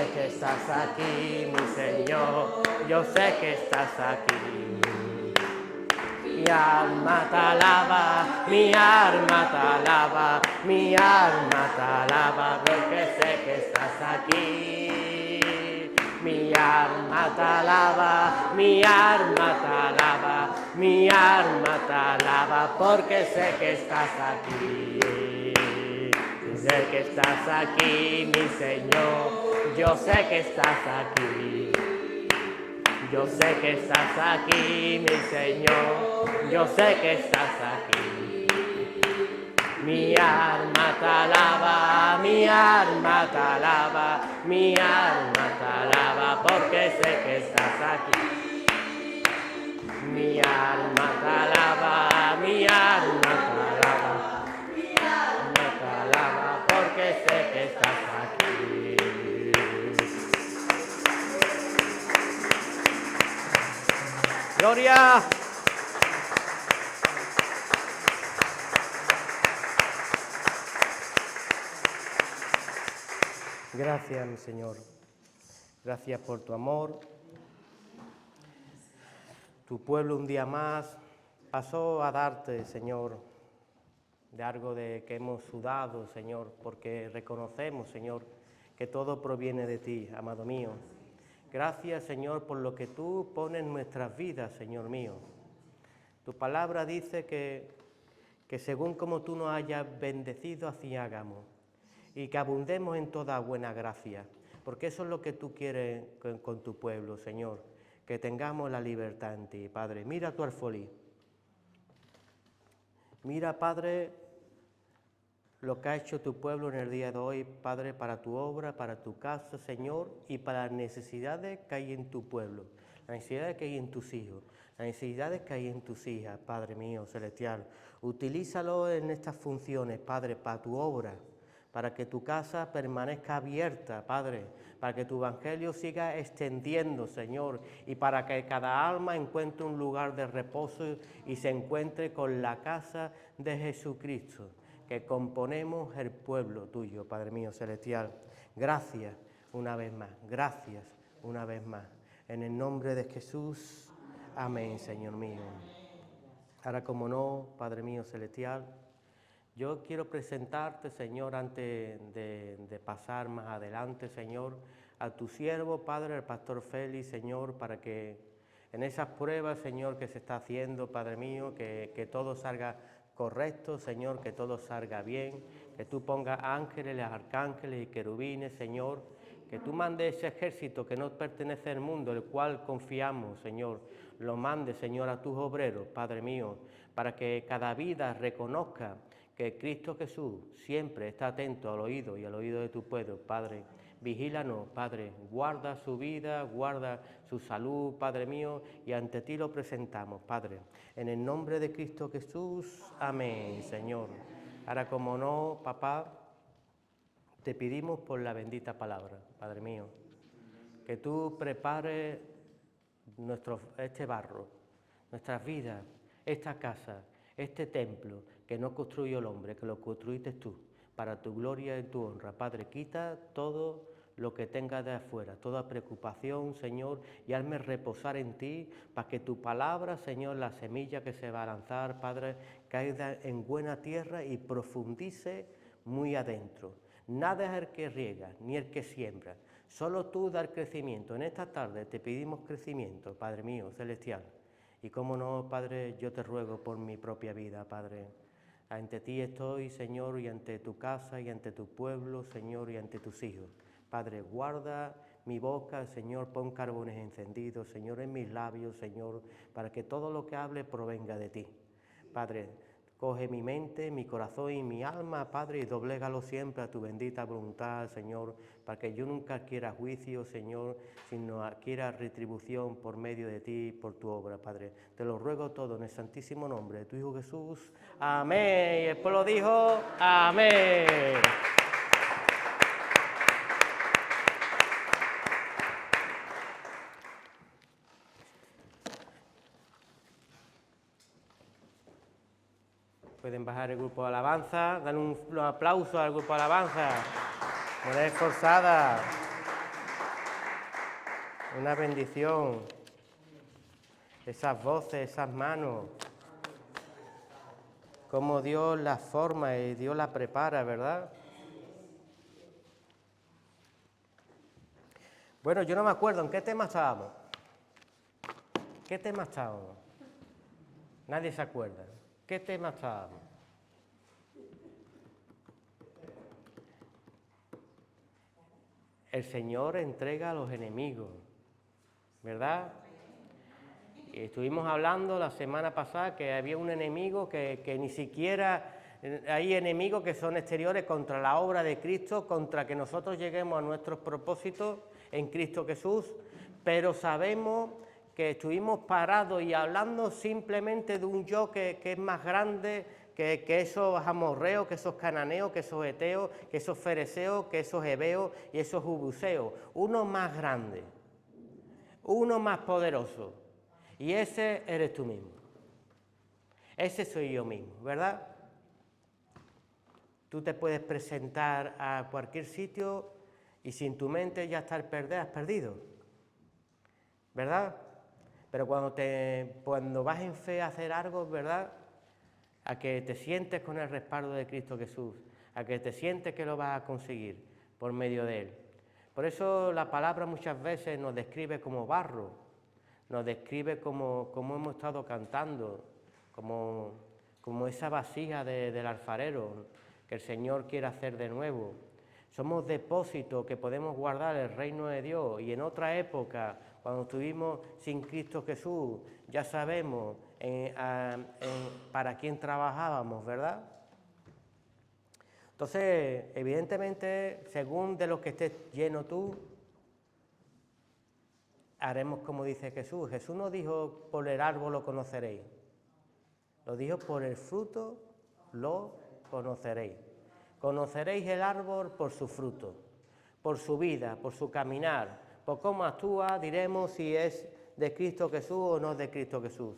sé que estás aquí, mi Señor, yo sé que estás aquí. Mi alma te alaba, mi alma te alaba, mi alma te alaba, porque sé que estás aquí. Mi alma te alaba, mi alma te alaba, mi alma te alaba, porque sé que estás aquí. Sé que estás aquí, mi Señor, yo sé que estás aquí. Yo sé que estás aquí, mi Señor, yo sé que estás aquí. Mi alma te alaba, mi alma te alaba, mi alma te alaba, porque sé que estás aquí. Mi alma te alaba, mi alma te alaba, mi alma te alaba, porque sé que estás aquí. Gloria. Gracias, mi Señor. Gracias por tu amor. Tu pueblo un día más pasó a darte, Señor, de algo de que hemos sudado, Señor, porque reconocemos, Señor, que todo proviene de ti, amado mío. Gracias, Señor, por lo que tú pones en nuestras vidas, Señor mío. Tu palabra dice que según como tú nos hayas bendecido, así hagamos, y que abundemos en toda buena gracia, porque eso es lo que tú quieres con tu pueblo, Señor, que tengamos la libertad en ti, Padre. Mira tu alfolí. Mira, Padre, lo que ha hecho tu pueblo en el día de hoy, Padre, para tu obra, para tu casa, Señor, y para las necesidades que hay en tu pueblo, las necesidades que hay en tus hijos, las necesidades que hay en tus hijas, Padre mío celestial. Utilízalo en estas funciones, Padre, para tu obra, para que tu casa permanezca abierta, Padre, para que tu evangelio siga extendiendo, Señor, y para que cada alma encuentre un lugar de reposo y se encuentre con la casa de Jesucristo, que componemos el pueblo tuyo, Padre mío celestial. Gracias una vez más, gracias una vez más. En el nombre de Jesús, amén, Señor mío. Ahora, como no, Padre mío celestial, yo quiero presentarte, Señor, antes de pasar más adelante, Señor, a tu siervo, Padre, el pastor Félix, Señor, para que en esas pruebas, Señor, que se está haciendo, Padre mío, que todo salga correcto, Señor, que todo salga bien, que tú pongas ángeles, arcángeles y querubines, Señor, que tú mandes ese ejército que no pertenece al mundo, el cual confiamos, Señor, lo mandes, Señor, a tus obreros, Padre mío, para que cada vida reconozca que Cristo Jesús siempre está atento al oído y al oído de tu pueblo, Padre. Vigílanos, Padre, guarda su vida, guarda su salud, Padre mío, y ante ti lo presentamos, Padre. En el nombre de Cristo Jesús, amén, Señor. Ahora, como no, papá, te pedimos por la bendita palabra, Padre mío, que tú prepares este barro, nuestras vidas, esta casa, este templo, que no construyó el hombre, que lo construiste tú, para tu gloria y tu honra. Padre, quita todo lo que tenga de afuera, toda preocupación, Señor, y hazme reposar en ti, para que tu palabra, Señor, la semilla que se va a lanzar, Padre, caiga en buena tierra y profundice muy adentro. Nada es el que riega, ni el que siembra, solo tú da el crecimiento. En esta tarde te pedimos crecimiento, Padre mío, celestial. Y cómo no, Padre, yo te ruego por mi propia vida, Padre. Ante ti estoy, Señor, y ante tu casa, y ante tu pueblo, Señor, y ante tus hijos. Padre, guarda mi boca, Señor, pon carbones encendidos, Señor, en mis labios, Señor, para que todo lo que hable provenga de ti. Padre, coge mi mente, mi corazón y mi alma, Padre, y doblégalo siempre a tu bendita voluntad, Señor, para que yo nunca quiera juicio, Señor, sino quiera retribución por medio de ti, por tu obra, Padre. Te lo ruego todo en el santísimo nombre de tu Hijo Jesús. Amén. Y el pueblo dijo, amén. Pueden bajar el grupo de alabanza, dan un aplauso al grupo de alabanza. Mujer esforzada. Una bendición. Esas voces, esas manos. Cómo Dios las forma y Dios las prepara, ¿verdad? Bueno, yo no me acuerdo, ¿en qué tema estábamos? ¿Qué tema estábamos? Nadie se acuerda. ¿Qué tema estábamos? El Señor entrega a los enemigos, ¿verdad? Y estuvimos hablando la semana pasada que había un enemigo que ni siquiera... Hay enemigos que son exteriores contra la obra de Cristo, contra que nosotros lleguemos a nuestros propósitos en Cristo Jesús, pero sabemos que estuvimos parados y hablando simplemente de un yo que es más grande que esos amorreos, que esos cananeos, que esos heteos, que esos fereceos, que esos heveos y esos jebuseos. Uno más grande, uno más poderoso, y ese eres tú mismo. Ese soy yo mismo, ¿verdad? Tú te puedes presentar a cualquier sitio y sin tu mente ya estar perdido, ¿verdad? Pero cuando vas en fe a hacer algo, ¿verdad? A que te sientes con el respaldo de Cristo Jesús, a que te sientes que lo vas a conseguir por medio de Él. Por eso la palabra muchas veces nos describe como barro, nos describe como hemos estado cantando, como esa vasija del alfarero que el Señor quiere hacer de nuevo. Somos depósitos que podemos guardar el reino de Dios, y en otra época, cuando estuvimos sin Cristo Jesús, ya sabemos para quién trabajábamos, ¿verdad? Entonces, evidentemente, según de lo que estés lleno tú, haremos como dice Jesús. Jesús no dijo por el árbol lo conoceréis, lo dijo por el fruto lo conoceréis. Conoceréis el árbol por su fruto, por su vida, por su caminar, por cómo actúa, diremos si es de Cristo Jesús o no de Cristo Jesús.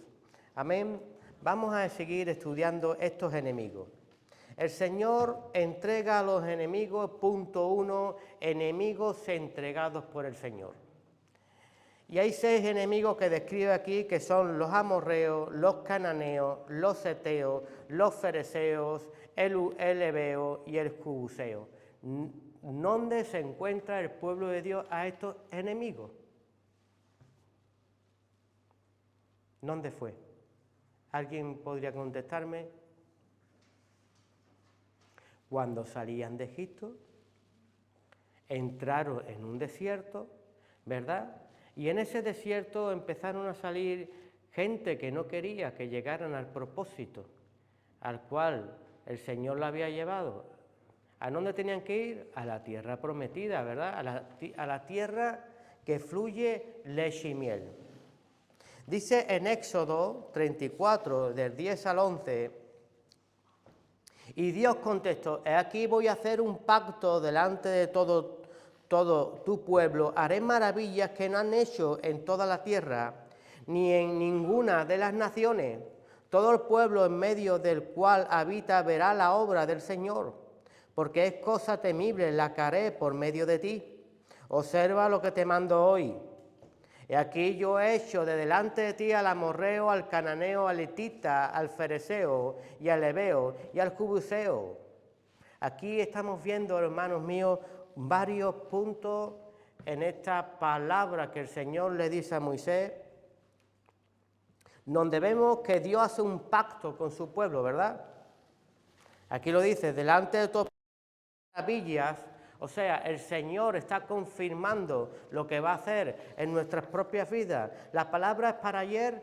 Amén. Vamos a seguir estudiando estos enemigos. El Señor entrega a los enemigos, punto 1, enemigos entregados por el Señor. Y hay 6 enemigos que describe aquí, que son los amorreos, los cananeos, los heteos, los fereceos, el heveo y el jebuseo. ¿Dónde se encuentra el pueblo de Dios a estos enemigos? ¿Dónde fue? ¿Alguien podría contestarme? Cuando salían de Egipto, entraron en un desierto, ¿verdad? Y en ese desierto empezaron a salir gente que no quería que llegaran al propósito al cual el Señor la había llevado. ¿A dónde tenían que ir? A la tierra prometida, ¿verdad? A la tierra que fluye leche y miel. Dice en Éxodo 34, del 10 al 11, y Dios contestó: he aquí voy a hacer un pacto delante de todo tu pueblo, haré maravillas que no han hecho en toda la tierra, ni en ninguna de las naciones. Todo el pueblo en medio del cual habita verá la obra del Señor, porque es cosa temible la que haré por medio de ti. Observa lo que te mando hoy. Y aquí yo he hecho de delante de ti al amorreo, al cananeo, al hitita, al fereceo y al heveo y al jebuseo. Aquí estamos viendo, hermanos míos, varios puntos en esta palabra que el Señor le dice a Moisés, donde vemos que Dios hace un pacto con su pueblo, ¿verdad? Aquí lo dice, delante de todas las maravillas, o sea, el Señor está confirmando lo que va a hacer en nuestras propias vidas. ¿La palabra es para ayer?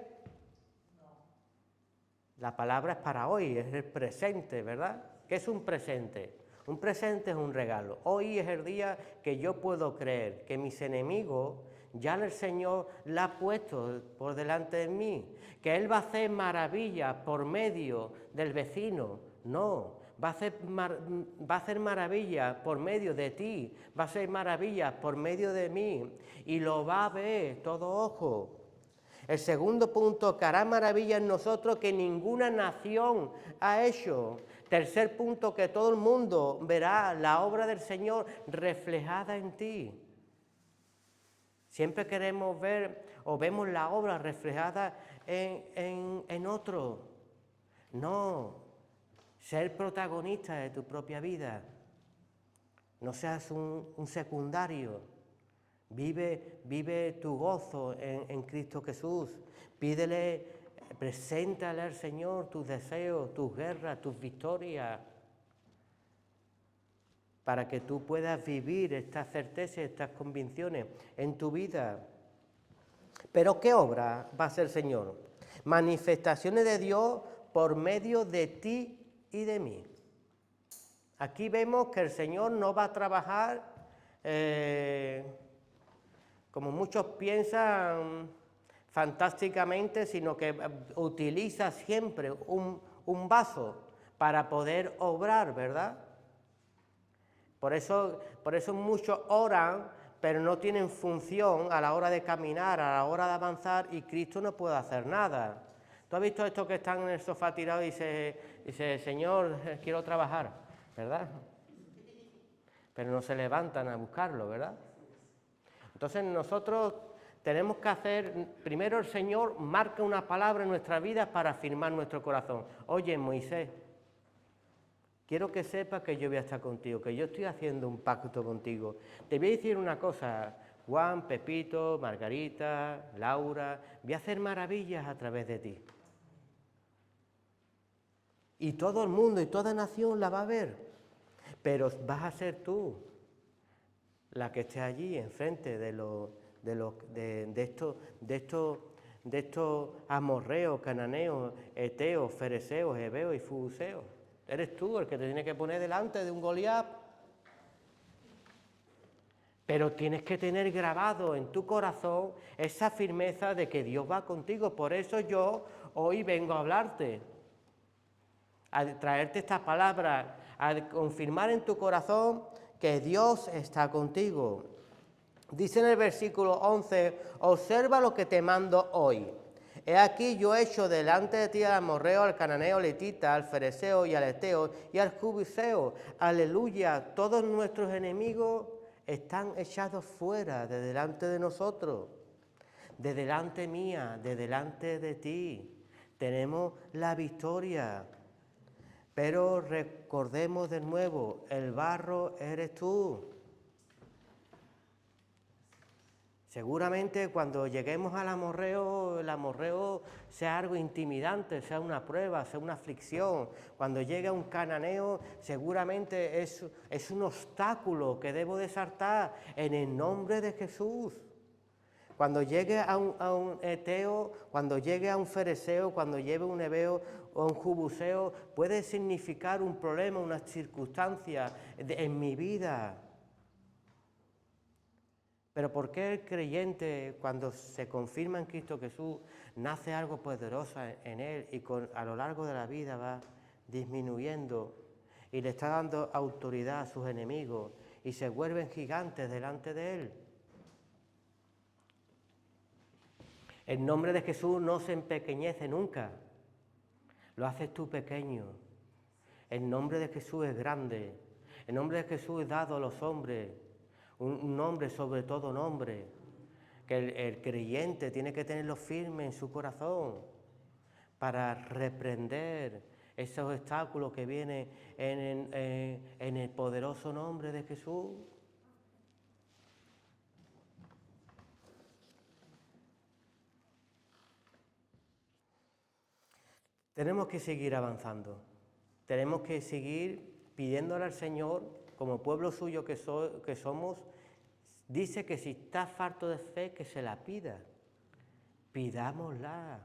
La palabra es para hoy, es el presente, ¿verdad? ¿Qué es un presente? Un presente es un regalo. Hoy es el día que yo puedo creer que mis enemigos ya el Señor la ha puesto por delante de mí, que Él va a hacer maravillas por medio del vecino. No, va a hacer maravillas por medio de ti, va a hacer maravillas por medio de mí, y lo va a ver todo ojo. El segundo punto, que hará maravillas en nosotros que ninguna nación ha hecho. Tercer punto, que todo el mundo verá la obra del Señor reflejada en ti. Siempre queremos ver o vemos la obra reflejada en otro. No, ser protagonista de tu propia vida. No seas un secundario. Vive tu gozo en Cristo Jesús. Preséntale al Señor tus deseos, tus guerras, tus victorias, para que tú puedas vivir estas certezas, estas convicciones en tu vida. Pero ¿qué obra va a hacer el Señor? Manifestaciones de Dios por medio de ti y de mí. Aquí vemos que el Señor no va a trabajar, como muchos piensan, fantásticamente, sino que utiliza siempre un vaso para poder obrar, ¿verdad? Por eso muchos oran, pero no tienen función a la hora de caminar, a la hora de avanzar, y Cristo no puede hacer nada. ¿Tú has visto estos que están en el sofá tirados y dice, Señor, quiero trabajar, ¿verdad? Pero no se levantan a buscarlo, ¿verdad? Entonces nosotros tenemos que hacer, primero el Señor marca una palabra en nuestra vida para afirmar nuestro corazón. Oye, Moisés, quiero que sepas que yo voy a estar contigo, que yo estoy haciendo un pacto contigo. Te voy a decir una cosa, Juan, Pepito, Margarita, Laura, voy a hacer maravillas a través de ti. Y todo el mundo y toda nación la va a ver, pero vas a ser tú la que esté allí enfrente de estos amorreos, cananeos, eteos, fereceos, heveos y fubuseos. Eres tú el que te tiene que poner delante de un Goliat. Pero tienes que tener grabado en tu corazón esa firmeza de que Dios va contigo. Por eso yo hoy vengo a hablarte, a traerte estas palabras, a confirmar en tu corazón que Dios está contigo. Dice en el versículo 11, observa lo que te mando hoy. He aquí yo he hecho delante de ti al amorreo, al cananeo, al etita, al fereceo y al eteo y al jebuseo. Aleluya, todos nuestros enemigos están echados fuera de delante de nosotros, de delante mía, de delante de ti. Tenemos la victoria. Pero recordemos de nuevo, el barro eres tú. Seguramente cuando lleguemos al amorreo, el amorreo sea algo intimidante, sea una prueba, sea una aflicción. Cuando llegue a un cananeo, seguramente es un obstáculo que debo desartar en el nombre de Jesús. Cuando llegue a un eteo, cuando llegue a un fereceo, cuando lleve un heveo o un jebuseo, puede significar un problema, una circunstancia en mi vida. Pero ¿por qué el creyente, cuando se confirma en Cristo Jesús, nace algo poderoso en él y a lo largo de la vida va disminuyendo y le está dando autoridad a sus enemigos y se vuelven gigantes delante de él? El nombre de Jesús no se empequeñece nunca, lo haces tú pequeño. El nombre de Jesús es grande, el nombre de Jesús es dado a los hombres, un nombre sobre todo nombre, que el creyente tiene que tenerlo firme en su corazón para reprender esos obstáculos que vienen en el poderoso nombre de Jesús. Tenemos que seguir avanzando, tenemos que seguir pidiéndole al Señor, como pueblo suyo que somos. Dice que si está falto de fe, que se la pida. Pidámosla.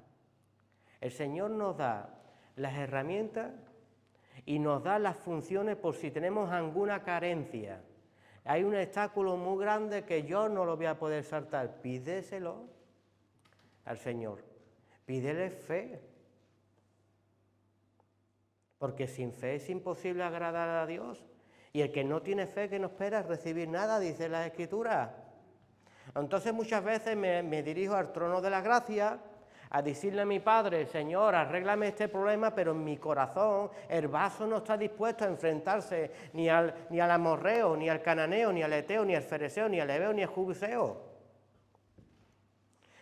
El Señor nos da las herramientas y nos da las funciones por si tenemos alguna carencia. Hay un obstáculo muy grande que yo no lo voy a poder saltar. Pídeselo al Señor. Pídele fe. Porque sin fe es imposible agradar a Dios. Y el que no tiene fe, que no espera recibir nada, dice la Escritura. Entonces muchas veces me dirijo al trono de la gracia a decirle a mi Padre, Señor, arréglame este problema, pero en mi corazón el vaso no está dispuesto a enfrentarse ni al amorreo, ni al cananeo, ni al eteo, ni al fereceo, ni al heveo, ni al jebuseo.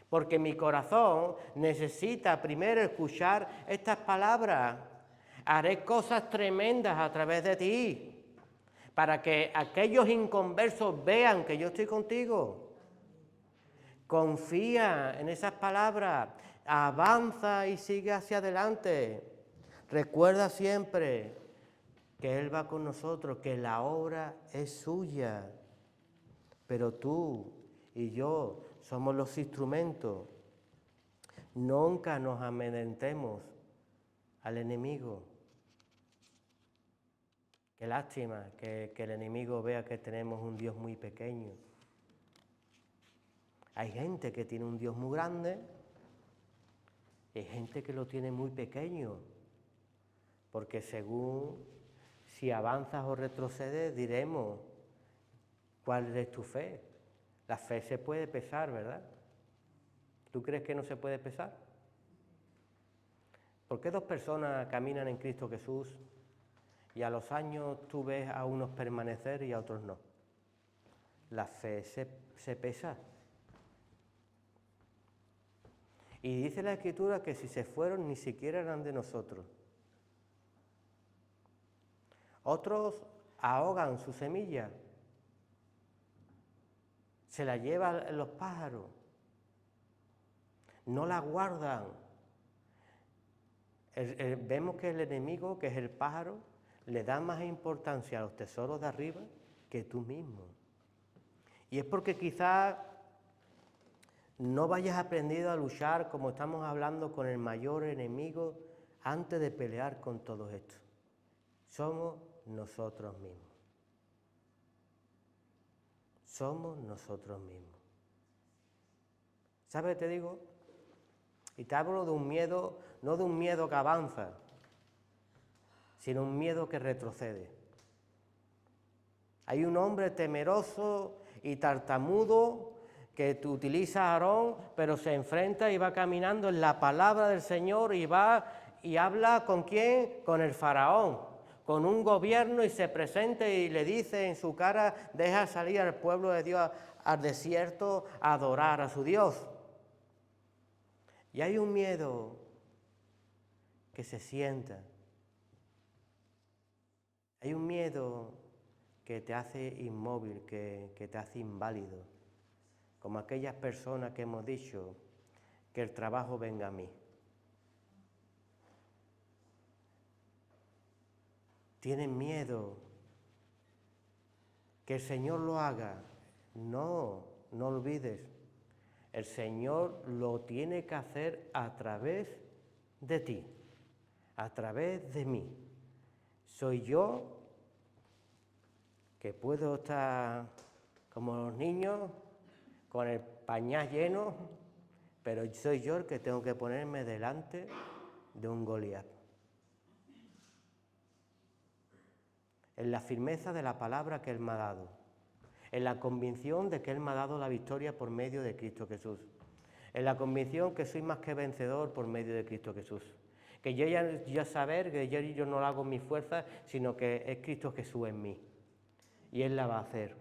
Porque mi corazón necesita primero escuchar estas palabras. Haré cosas tremendas a través de ti, para que aquellos inconversos vean que yo estoy contigo. Confía en esas palabras, avanza y sigue hacia adelante. Recuerda siempre que Él va con nosotros, que la obra es suya, pero tú y yo somos los instrumentos. Nunca nos amedrentemos al enemigo. Qué lástima que el enemigo vea que tenemos un Dios muy pequeño. Hay gente que tiene un Dios muy grande y hay gente que lo tiene muy pequeño, porque según si avanzas o retrocedes diremos cuál es tu fe. La fe se puede pesar, ¿verdad? ¿Tú crees que no se puede pesar? ¿Por qué dos personas caminan en Cristo Jesús y a los años tú ves a unos permanecer y a otros no? La fe se pesa. Y dice la Escritura que si se fueron ni siquiera eran de nosotros. Otros ahogan su semilla, se la llevan los pájaros, no la guardan. Vemos que el enemigo, que es el pájaro, le da más importancia a los tesoros de arriba que tú mismo. Y es porque quizás no vayas aprendido a luchar, como estamos hablando, con el mayor enemigo antes de pelear con todo esto. Somos nosotros mismos. Somos nosotros mismos. ¿Sabes? Te digo, y te hablo de un miedo, no de un miedo que avanza, sino un miedo que retrocede. Hay un hombre temeroso y tartamudo que utiliza a Aarón, pero se enfrenta y va caminando en la palabra del Señor y va y habla ¿con quién? Con el faraón, con un gobierno, y se presenta y le dice en su cara: deja salir al pueblo de Dios al desierto a adorar a su Dios. Y hay un miedo que se sienta. Hay un miedo que te hace inmóvil, que te hace inválido. Como aquellas personas que hemos dicho, que el trabajo venga a mí. Tienen miedo que el Señor lo haga. No olvides. El Señor lo tiene que hacer a través de ti, a través de mí. Soy yo que puedo estar como los niños, con el pañal lleno, pero soy yo el que tengo que ponerme delante de un Goliat. En la firmeza de la palabra que Él me ha dado, en la convicción de que Él me ha dado la victoria por medio de Cristo Jesús, en la convicción que soy más que vencedor por medio de Cristo Jesús, que yo ya saber que yo no lo hago en mi fuerza, sino que es Cristo Jesús en mí, y Él la va a hacer.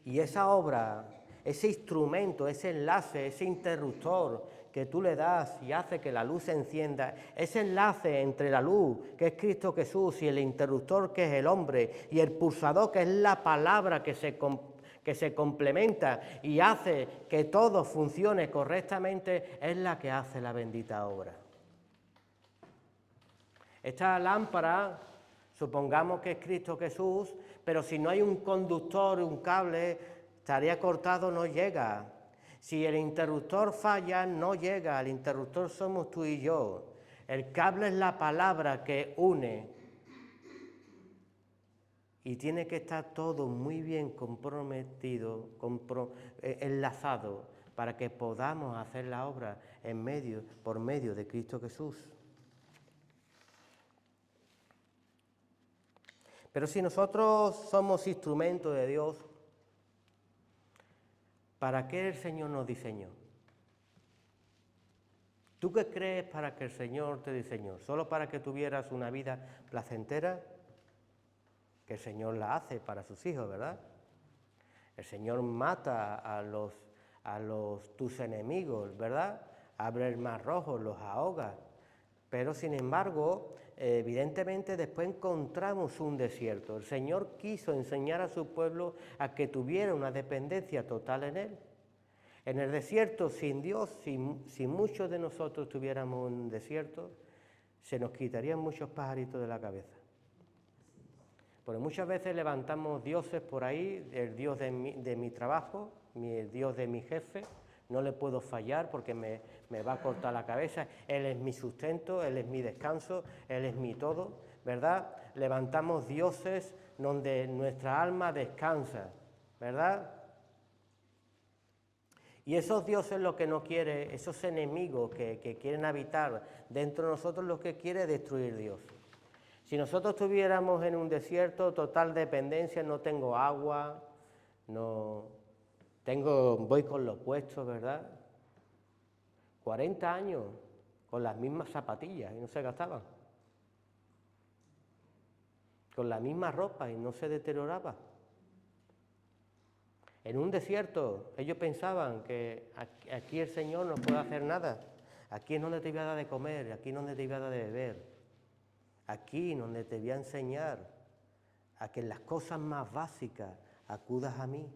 Y esa obra, ese instrumento, ese enlace, ese interruptor que tú le das y hace que la luz se encienda, ese enlace entre la luz, que es Cristo Jesús, y el interruptor, que es el hombre, y el pulsador, que es la palabra que se complementa y hace que todo funcione correctamente, es la que hace la bendita obra. Esta lámpara, supongamos que es Cristo Jesús, pero si no hay un conductor, un cable, estaría cortado, no llega. Si el interruptor falla, no llega. El interruptor somos tú y yo. El cable es la palabra que une. Y tiene que estar todo muy bien comprometido, enlazado, para que podamos hacer la obra por medio de Cristo Jesús. Pero si nosotros somos instrumentos de Dios, ¿para qué el Señor nos diseñó? ¿Tú qué crees para que el Señor te diseñó? ¿Solo para que tuvieras una vida placentera? Que el Señor la hace para sus hijos, ¿verdad? El Señor mata a tus enemigos, ¿verdad? Abre el mar rojo, los ahoga. Pero sin embargo, evidentemente después encontramos un desierto. El Señor quiso enseñar a su pueblo a que tuviera una dependencia total en Él. En el desierto, sin Dios, si muchos de nosotros tuviéramos un desierto, se nos quitarían muchos pajaritos de la cabeza. Porque muchas veces levantamos dioses por ahí, el Dios de mi trabajo, el Dios de mi jefe, no le puedo fallar porque me va a cortar la cabeza, Él es mi sustento, Él es mi descanso, Él es mi todo, ¿verdad? Levantamos dioses donde nuestra alma descansa, ¿verdad? Y esos dioses lo que no quiere, esos enemigos que quieren habitar dentro de nosotros, lo que quiere es destruir Dios. Si nosotros estuviéramos en un desierto, total dependencia, no tengo agua, voy con los puestos, ¿verdad? 40 años con las mismas zapatillas y no se gastaban. Con la misma ropa y no se deterioraba. En un desierto, ellos pensaban que aquí el Señor no puede hacer nada. Aquí es donde te voy a dar de comer, aquí es donde te voy a dar de beber. Aquí es donde te voy a enseñar a que en las cosas más básicas acudas a mí.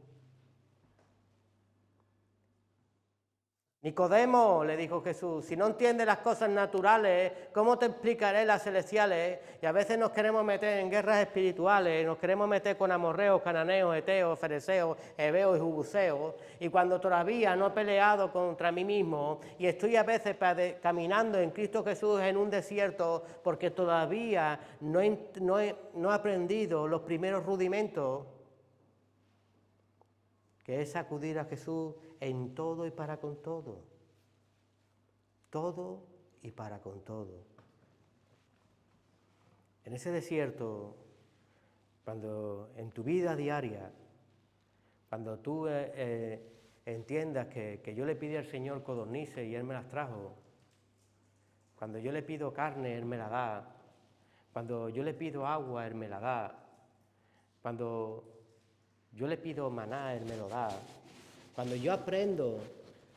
Nicodemo, le dijo Jesús, si no entiendes las cosas naturales, ¿cómo te explicaré las celestiales? Y a veces nos queremos meter en guerras espirituales, nos queremos meter con amorreos, cananeos, eteos, fereceos, heveos y jebuseos, y cuando todavía no he peleado contra mí mismo, y estoy a veces caminando en Cristo Jesús en un desierto, porque todavía no he aprendido los primeros rudimentos, que es acudir a Jesús en todo y para con todo. Todo y para con todo. En ese desierto, cuando en tu vida diaria, cuando tú entiendas que yo le pedí al Señor codornices y Él me las trajo, cuando yo le pido carne, Él me la da, cuando yo le pido agua, Él me la da, cuando yo le pido maná, Él me lo da. Cuando yo aprendo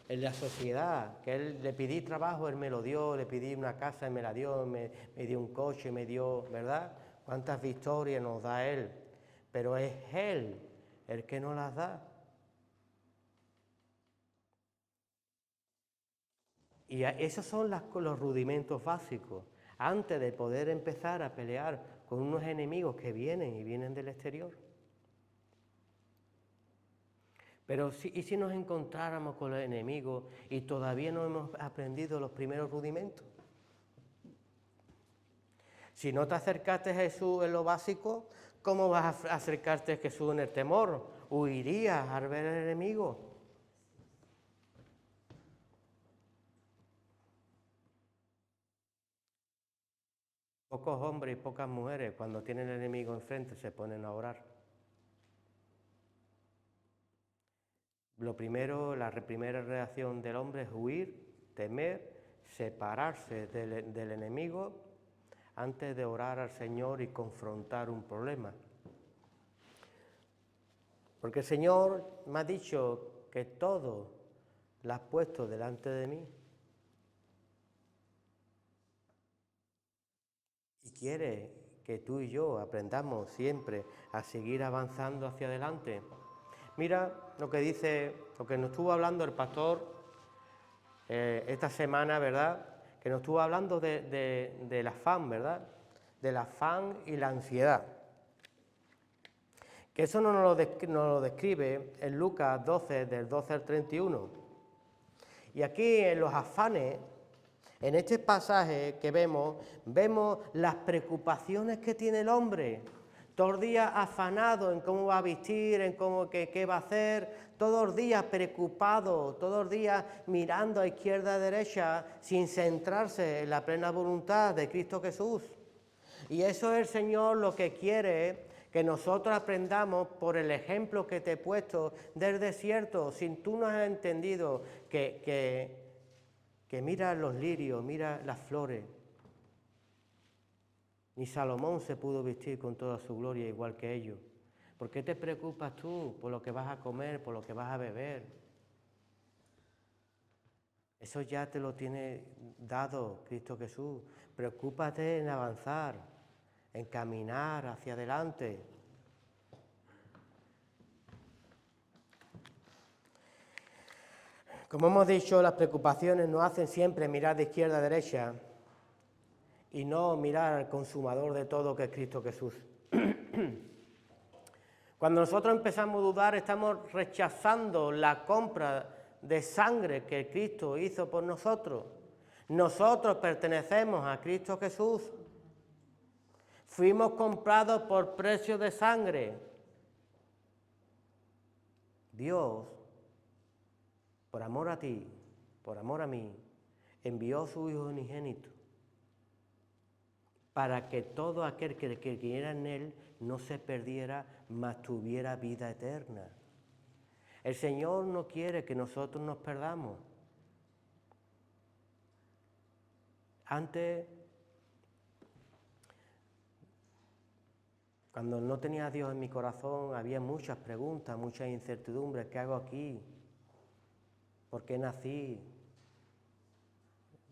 en la sociedad, que Él le pedí trabajo, Él me lo dio, le pedí una casa, Él me la dio, me dio un coche, me dio, ¿verdad? Cuántas victorias nos da Él, pero es Él el que nos las da. Y esos son los rudimentos básicos, antes de poder empezar a pelear con unos enemigos que vienen del exterior. Pero ¿y si nos encontráramos con los enemigos y todavía no hemos aprendido los primeros rudimentos? Si no te acercaste a Jesús en lo básico, ¿cómo vas a acercarte a Jesús en el temor? Huirías al ver al enemigo. Pocos hombres y pocas mujeres, cuando tienen el enemigo enfrente, se ponen a orar. Lo primero, la primera reacción del hombre es huir, temer, separarse del enemigo antes de orar al Señor y confrontar un problema. Porque el Señor me ha dicho que todo lo has puesto delante de mí. Y quiere que tú y yo aprendamos siempre a seguir avanzando hacia adelante. Mira lo que nos estuvo hablando el pastor esta semana, ¿verdad? Que nos estuvo hablando del afán, ¿verdad? Del afán y la ansiedad. Que eso nos lo describe en Lucas 12, del 12 al 31. Y aquí en los afanes, en este pasaje que vemos las preocupaciones que tiene el hombre. Todos los días afanado en cómo va a vestir, en qué va a hacer, todos los días preocupado, todos los días mirando a izquierda y a derecha sin centrarse en la plena voluntad de Cristo Jesús. Y eso es el Señor lo que quiere que nosotros aprendamos por el ejemplo que te he puesto del desierto. Si tú no has entendido que mira los lirios, mira las flores. Ni Salomón se pudo vestir con toda su gloria igual que ellos. ¿Por qué te preocupas tú por lo que vas a comer, por lo que vas a beber? Eso ya te lo tiene dado Cristo Jesús. Preocúpate en avanzar, en caminar hacia adelante. Como hemos dicho, las preocupaciones nos hacen siempre mirar de izquierda a derecha y no mirar al consumador de todo, que es Cristo Jesús. Cuando nosotros empezamos a dudar, estamos rechazando la compra de sangre que Cristo hizo por nosotros. Nosotros pertenecemos a Cristo Jesús. Fuimos comprados por precio de sangre. Dios, por amor a ti, por amor a mí, envió a su Hijo unigénito para que todo aquel que creyera en Él no se perdiera, mas tuviera vida eterna. El Señor no quiere que nosotros nos perdamos. Antes, cuando no tenía a Dios en mi corazón, había muchas preguntas, muchas incertidumbres. ¿Qué hago aquí? ¿Por qué nací?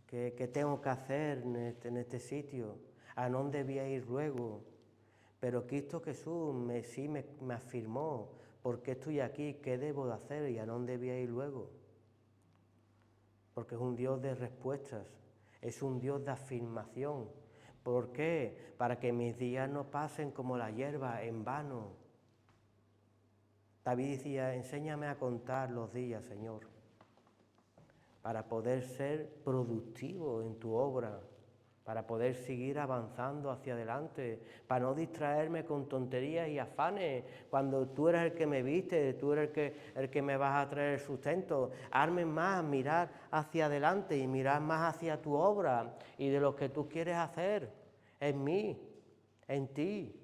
¿Qué tengo que hacer en este sitio? ¿A dónde voy a ir luego? Pero Cristo Jesús me afirmó, ¿por qué estoy aquí? ¿Qué debo de hacer? ¿Y a dónde voy a ir luego? Porque es un Dios de respuestas, es un Dios de afirmación. ¿Por qué? Para que mis días no pasen como la hierba en vano. David decía, enséñame a contar los días, Señor, para poder ser productivo en tu obra, para poder seguir avanzando hacia adelante, para no distraerme con tonterías y afanes, cuando tú eres el que me viste, tú eres el que me vas a traer el sustento. Hazme más mirar hacia adelante y mirar más hacia tu obra y de lo que tú quieres hacer en mí, en ti.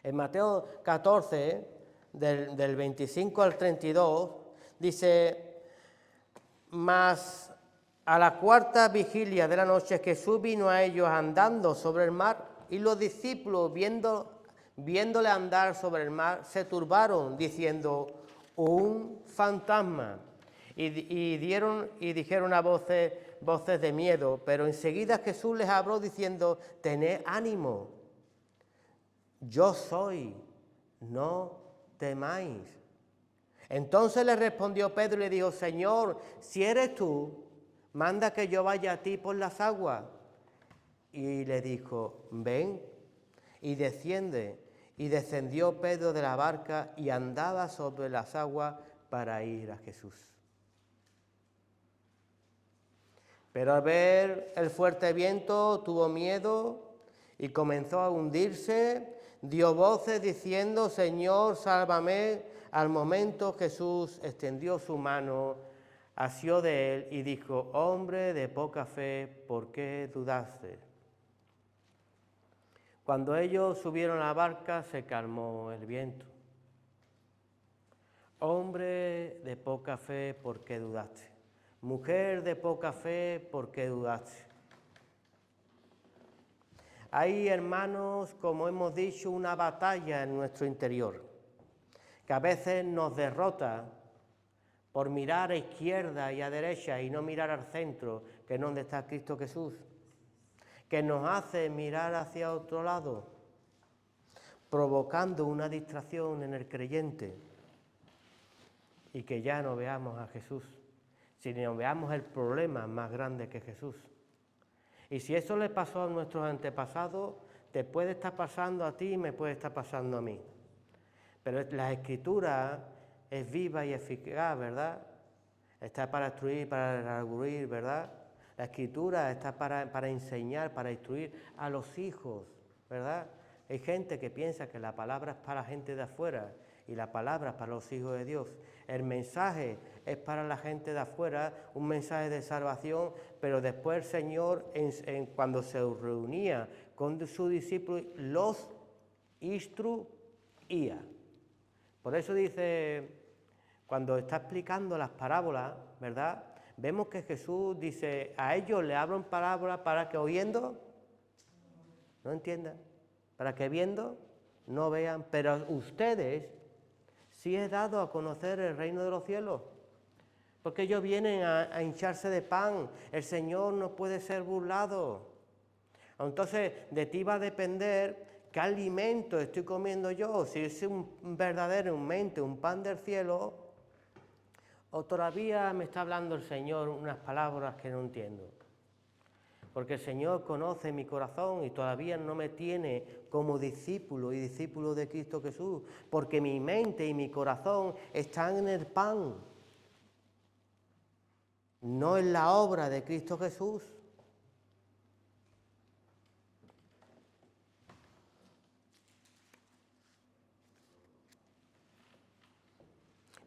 En Mateo 14, del 25 al 32, dice, mas a la cuarta vigilia de la noche Jesús vino a ellos andando sobre el mar, y los discípulos, viéndole andar sobre el mar, se turbaron, diciendo, un fantasma. Y dijeron a voces de miedo, pero enseguida Jesús les habló diciendo, tened ánimo, yo soy, no temáis. Entonces le respondió Pedro y le dijo, Señor, si eres tú, manda que yo vaya a ti por las aguas. Y le dijo, ven, y desciende. Y descendió Pedro de la barca y andaba sobre las aguas para ir a Jesús. Pero al ver el fuerte viento tuvo miedo y comenzó a hundirse, dio voces diciendo, Señor, sálvame. Al momento Jesús extendió su mano, asió de él y dijo, hombre de poca fe, ¿por qué dudaste? Cuando ellos subieron a la barca se calmó el viento. Hombre de poca fe, ¿por qué dudaste? Mujer de poca fe, ¿por qué dudaste? Hay, hermanos, como hemos dicho, una batalla en nuestro interior, que a veces nos derrota por mirar a izquierda y a derecha y no mirar al centro, que es donde está Cristo Jesús, que nos hace mirar hacia otro lado, provocando una distracción en el creyente y que ya no veamos a Jesús, sino veamos el problema más grande que Jesús. Y si eso le pasó a nuestros antepasados, te puede estar pasando a ti y me puede estar pasando a mí. Pero la Escritura es viva y eficaz, ¿verdad? Está para instruir, para redarguir, ¿verdad? La Escritura está para enseñar, para instruir a los hijos, ¿verdad? Hay gente que piensa que la palabra es para la gente de afuera y la palabra es para los hijos de Dios. El mensaje es para la gente de afuera, un mensaje de salvación, pero después el Señor, cuando se reunía con sus discípulos, los instruía. Por eso dice, cuando está explicando las parábolas, ¿verdad? Vemos que Jesús dice, a ellos le hablan parábolas para que oyendo no entiendan, para que viendo no vean, pero a ustedes sí he dado a conocer el reino de los cielos. Porque ellos vienen a hincharse de pan. El Señor no puede ser burlado. Entonces, de ti va a depender qué alimento estoy comiendo yo, si es un verdadero, un pan del cielo, o todavía me está hablando el Señor unas palabras que no entiendo. Porque el Señor conoce mi corazón y todavía no me tiene como discípulo y discípulo de Cristo Jesús, porque mi mente y mi corazón están en el pan, no en la obra de Cristo Jesús.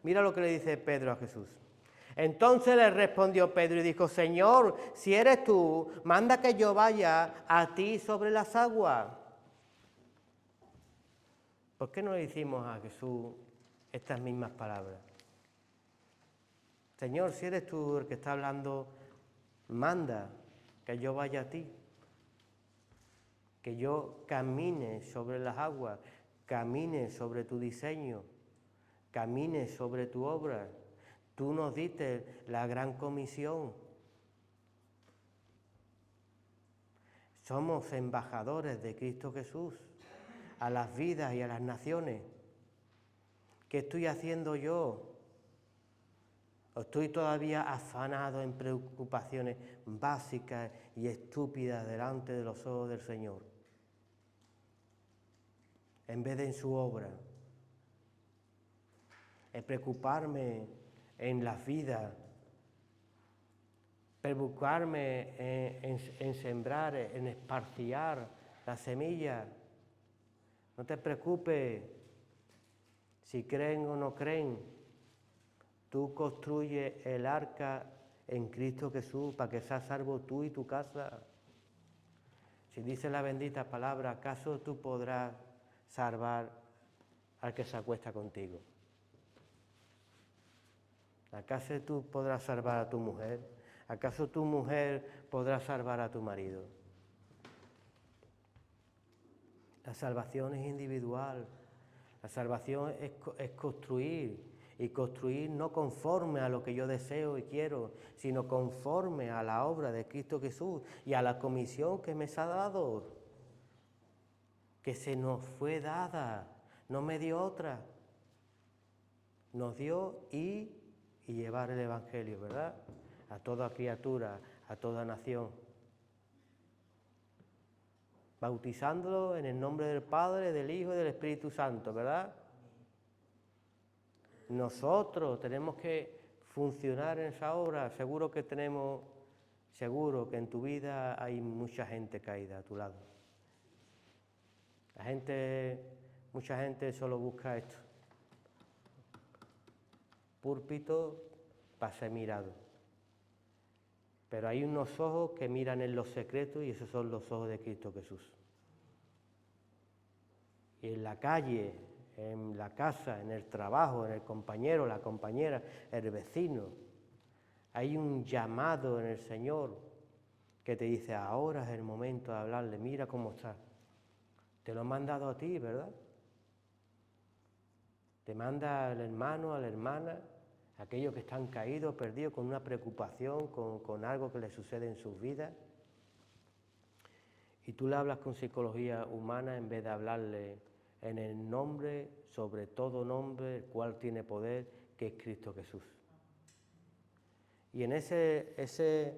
Mira lo que le dice Pedro a Jesús. Entonces le respondió Pedro y dijo, Señor, si eres tú, manda que yo vaya a ti sobre las aguas. ¿Por qué no le decimos a Jesús estas mismas palabras? Señor, si eres tú el que está hablando, manda que yo vaya a ti, que yo camine sobre las aguas, camine sobre tu diseño, camine sobre tu obra. Tú nos diste la gran comisión. Somos embajadores de Cristo Jesús a las vidas y a las naciones. ¿Qué estoy haciendo yo? ¿O estoy todavía afanado en preocupaciones básicas y estúpidas delante de los ojos del Señor? En vez de en su obra. En preocuparme en las vidas. Preocuparme en sembrar, en esparciar la semilla. No te preocupes si creen o no creen. Tú construyes el arca en Cristo Jesús para que seas salvo tú y tu casa. Si dice la bendita palabra, ¿acaso tú podrás salvar al que se acuesta contigo? ¿Acaso tú podrás salvar a tu mujer? ¿Acaso tu mujer podrá salvar a tu marido? La salvación es individual. La salvación es construir. Y construir no conforme a lo que yo deseo y quiero, sino conforme a la obra de Cristo Jesús y a la comisión que me ha dado, que se nos fue dada, no me dio otra. Nos dio y llevar el Evangelio, ¿verdad? A toda criatura, a toda nación. Bautizándolo en el nombre del Padre, del Hijo y del Espíritu Santo, ¿verdad? Nosotros tenemos que funcionar en esa obra. Seguro que en tu vida hay mucha gente caída a tu lado. Mucha gente solo busca esto. Púlpito para ser mirado. Pero hay unos ojos que miran en los secretos y esos son los ojos de Cristo Jesús. Y en la calle, en la casa, en el trabajo, en el compañero, la compañera, el vecino, hay un llamado en el Señor que te dice, ahora es el momento de hablarle, mira cómo está. Te lo han mandado a ti, ¿verdad? Te manda al hermano, a la hermana, aquellos que están caídos, perdidos, con una preocupación, con algo que les sucede en sus vidas. Y tú le hablas con psicología humana en vez de hablarle en el nombre, sobre todo nombre, el cual tiene poder, que es Cristo Jesús. Y en ese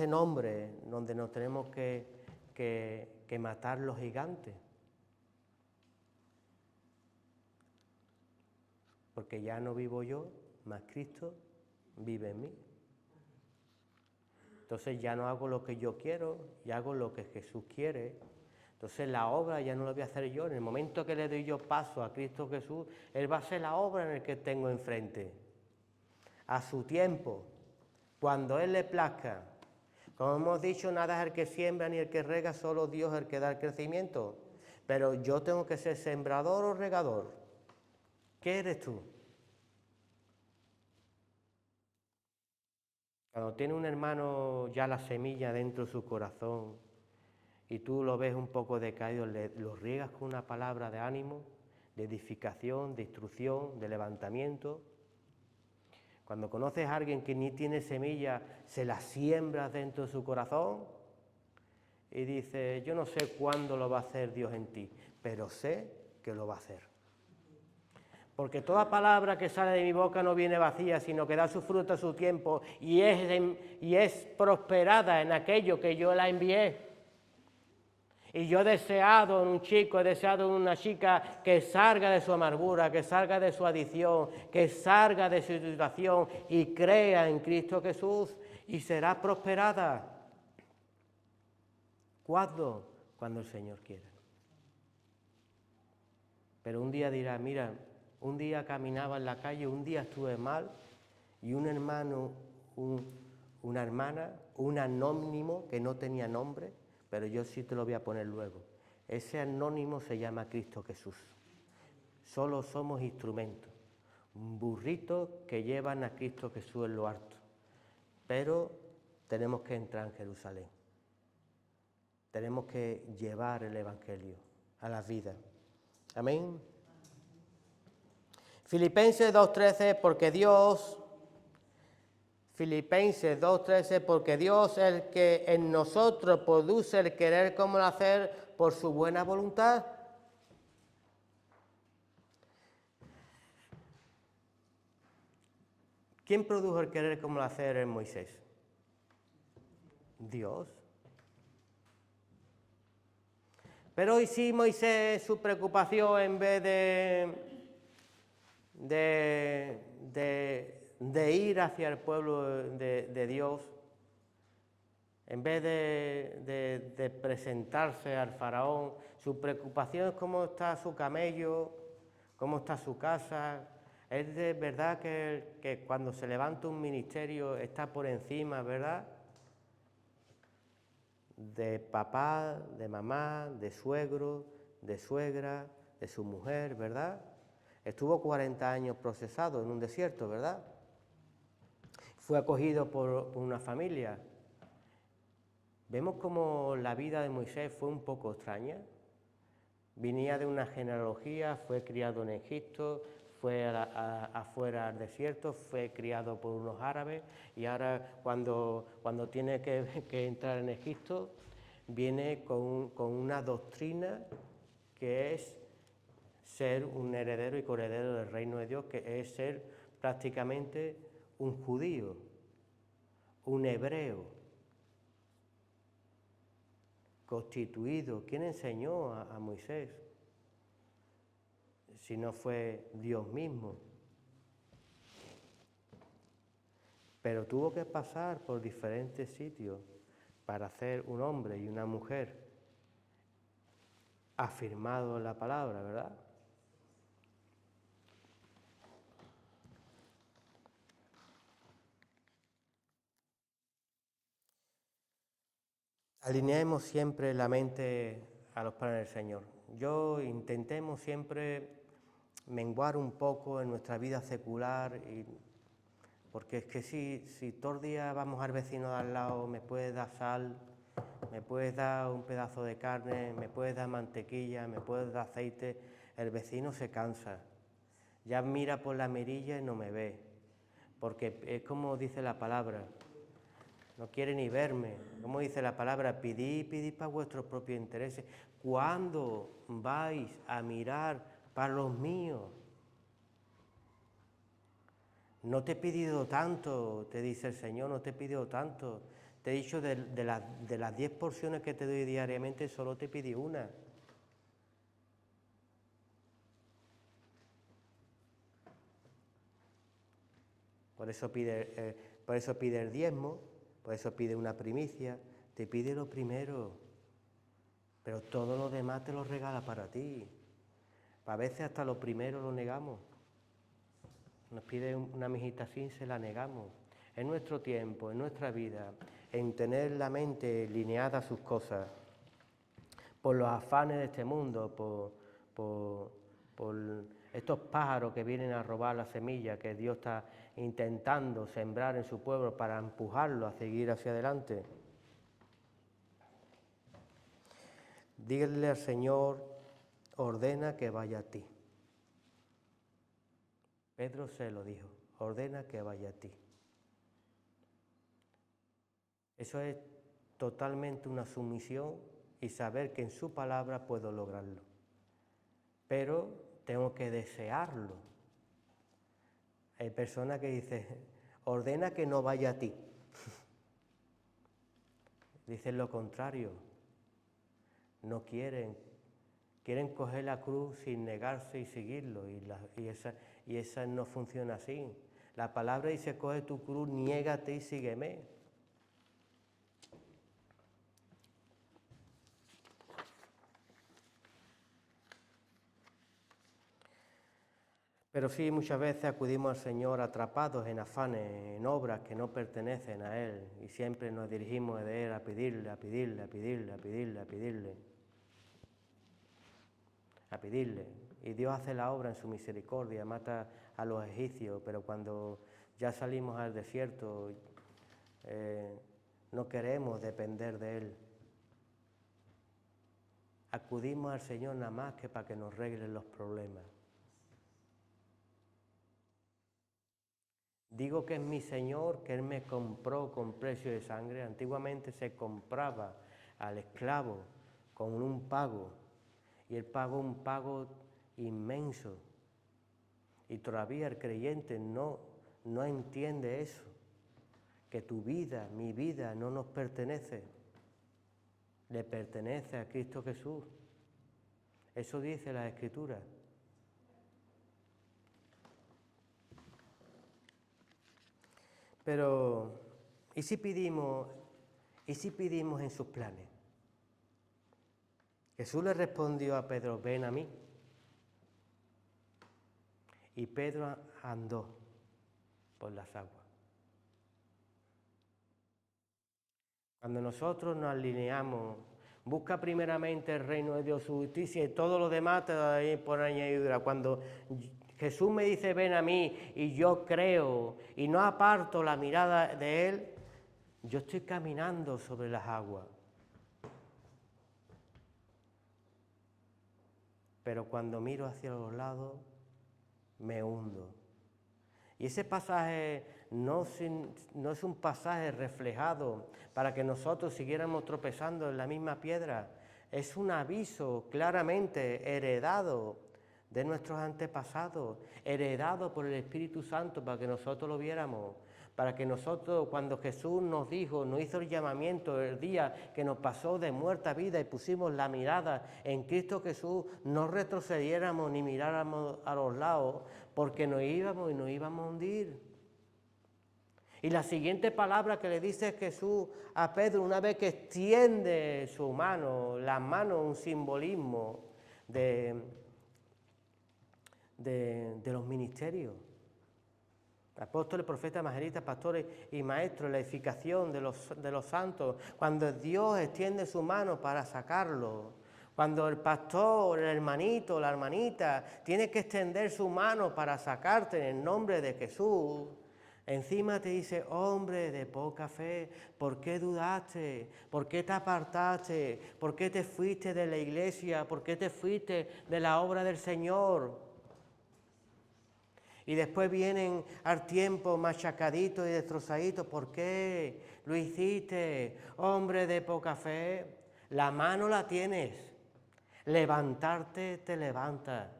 nombre donde nos tenemos que matar los gigantes. Porque ya no vivo yo, más Cristo vive en mí. Entonces ya no hago lo que yo quiero, ya hago lo que Jesús quiere. Entonces la obra ya no la voy a hacer yo. En el momento que le doy yo paso a Cristo Jesús, Él va a hacer la obra en el que tengo enfrente. A su tiempo, cuando Él le plazca. Como hemos dicho, nada es el que siembra ni el que rega, solo Dios es el que da el crecimiento. Pero yo tengo que ser sembrador o regador. ¿Qué eres tú? Cuando tiene un hermano ya la semilla dentro de su corazón y tú lo ves un poco decaído, lo riegas con una palabra de ánimo, de edificación, de instrucción, de levantamiento. Cuando conoces a alguien que ni tiene semilla, se la siembras dentro de su corazón y dices, yo no sé cuándo lo va a hacer Dios en ti, pero sé que lo va a hacer. Porque toda palabra que sale de mi boca no viene vacía, sino que da su fruto a su tiempo y es prosperada en aquello que yo la envié. Y yo he deseado en un chico, he deseado en una chica que salga de su amargura, que salga de su adicción, que salga de su situación y crea en Cristo Jesús y será prosperada. ¿Cuándo? Cuando el Señor quiera. Pero un día dirá, mira, un día caminaba en la calle, un día estuve mal y un hermano, una hermana, un anónimo que no tenía nombre, pero yo sí te lo voy a poner luego. Ese anónimo se llama Cristo Jesús. Solo somos instrumentos, un burrito que llevan a Cristo Jesús en lo alto. Pero tenemos que entrar en Jerusalén. Tenemos que llevar el Evangelio a las vidas. Amén. Filipenses 2:13, porque Dios es el que en nosotros produce el querer como el hacer por su buena voluntad. ¿Quién produjo el querer como el hacer en Moisés? Dios. Pero hoy sí Moisés, su preocupación en vez de ir hacia el pueblo de Dios, en vez de presentarse al faraón, su preocupación es cómo está su camello, cómo está su casa. Es de verdad que cuando se levanta un ministerio está por encima, ¿verdad?, de papá, de mamá, de suegro, de suegra, de su mujer, ¿verdad? Estuvo 40 años procesado en un desierto, ¿verdad? Fue acogido por una familia. Vemos como la vida de Moisés fue un poco extraña. Venía de una genealogía, fue criado en Egipto, fue afuera al desierto, fue criado por unos árabes y ahora cuando tiene que entrar en Egipto viene con una doctrina que es ser un heredero y coheredero del reino de Dios, que es ser prácticamente un judío, un hebreo constituido. ¿Quién enseñó a Moisés? Si no fue Dios mismo. Pero tuvo que pasar por diferentes sitios para ser un hombre y una mujer afirmado en la palabra, ¿verdad? Alineemos siempre la mente a los planes del Señor. Intentemos siempre menguar un poco en nuestra vida secular, porque es que si todo el día vamos al vecino de al lado, me puedes dar sal, me puedes dar un pedazo de carne, me puedes dar mantequilla, me puedes dar aceite, el vecino se cansa. Ya mira por la mirilla y no me ve, porque es como dice la palabra, no quiere ni verme. Como dice la palabra, pedid para vuestros propios intereses. ¿Cuándo vais a mirar para los míos? No te he pedido tanto, te dice el Señor, no te he pedido tanto. Te he dicho de las 10 porciones que te doy diariamente, solo te pedí una. Por eso pide el diezmo, por eso pide una primicia, te pide lo primero, pero todo lo demás te lo regala para ti. A veces hasta lo primero lo negamos. Nos pide una mijita así, se la negamos. En nuestro tiempo, en nuestra vida, en tener la mente lineada a sus cosas, por los afanes de este mundo, por estos pájaros que vienen a robar la semilla que Dios está intentando sembrar en su pueblo para empujarlo a seguir hacia adelante. Dígale al Señor, ordena que vaya a ti. Pedro se lo dijo, ordena que vaya a ti. Eso es totalmente una sumisión y saber que en su palabra puedo lograrlo. Pero tengo que desearlo. Hay personas que dicen, ordena que no vaya a ti. Dicen lo contrario. No quieren coger la cruz sin negarse y seguirlo. Y esa no funciona así. La palabra dice, coge tu cruz, niégate y sígueme. Pero sí, muchas veces acudimos al Señor atrapados en afanes, en obras que no pertenecen a Él, y siempre nos dirigimos de Él a pedirle, a pedirle, a pedirle, a pedirle, a pedirle, a pedirle. Y Dios hace la obra en su misericordia, mata a los egipcios, pero cuando ya salimos al desierto, no queremos depender de Él. Acudimos al Señor nada más que para que nos arregle los problemas. Digo que es mi Señor, que Él me compró con precio de sangre. Antiguamente se compraba al esclavo con un pago, y Él pagó un pago inmenso. Y todavía el creyente no entiende eso, que tu vida, mi vida, no nos pertenece, le pertenece a Cristo Jesús. Eso dice la Escritura. Pero, ¿y si pedimos en sus planes? Jesús le respondió a Pedro, ven a mí. Y Pedro andó por las aguas. Cuando nosotros nos alineamos, busca primeramente el reino de Dios, su justicia, y todo lo demás te da por añadidura. Cuando Jesús me dice, ven a mí, y yo creo, y no aparto la mirada de Él, yo estoy caminando sobre las aguas. Pero cuando miro hacia los lados, me hundo. Y ese pasaje no es un pasaje reflejado para que nosotros siguiéramos tropezando en la misma piedra. Es un aviso claramente heredado de nuestros antepasados, heredado por el Espíritu Santo para que nosotros lo viéramos. Para que nosotros, cuando Jesús nos hizo el llamamiento el día que nos pasó de muerte a vida y pusimos la mirada en Cristo Jesús, no retrocediéramos ni miráramos a los lados, porque nos íbamos a hundir. Y la siguiente palabra que le dice Jesús a Pedro, una vez que extiende su mano, la mano, un simbolismo de los ministerios. Apóstoles, profetas, evangelitas, pastores y maestros, la edificación de los santos, cuando Dios extiende su mano para sacarlo, cuando el pastor, el hermanito, la hermanita, tiene que extender su mano para sacarte en el nombre de Jesús, encima te dice, hombre de poca fe, ¿por qué dudaste? ¿Por qué te apartaste? ¿Por qué te fuiste de la iglesia? ¿Por qué te fuiste de la obra del Señor? Y después vienen al tiempo machacaditos y destrozaditos. ¿Por qué lo hiciste, hombre de poca fe? La mano la tienes. Levantarte te levanta.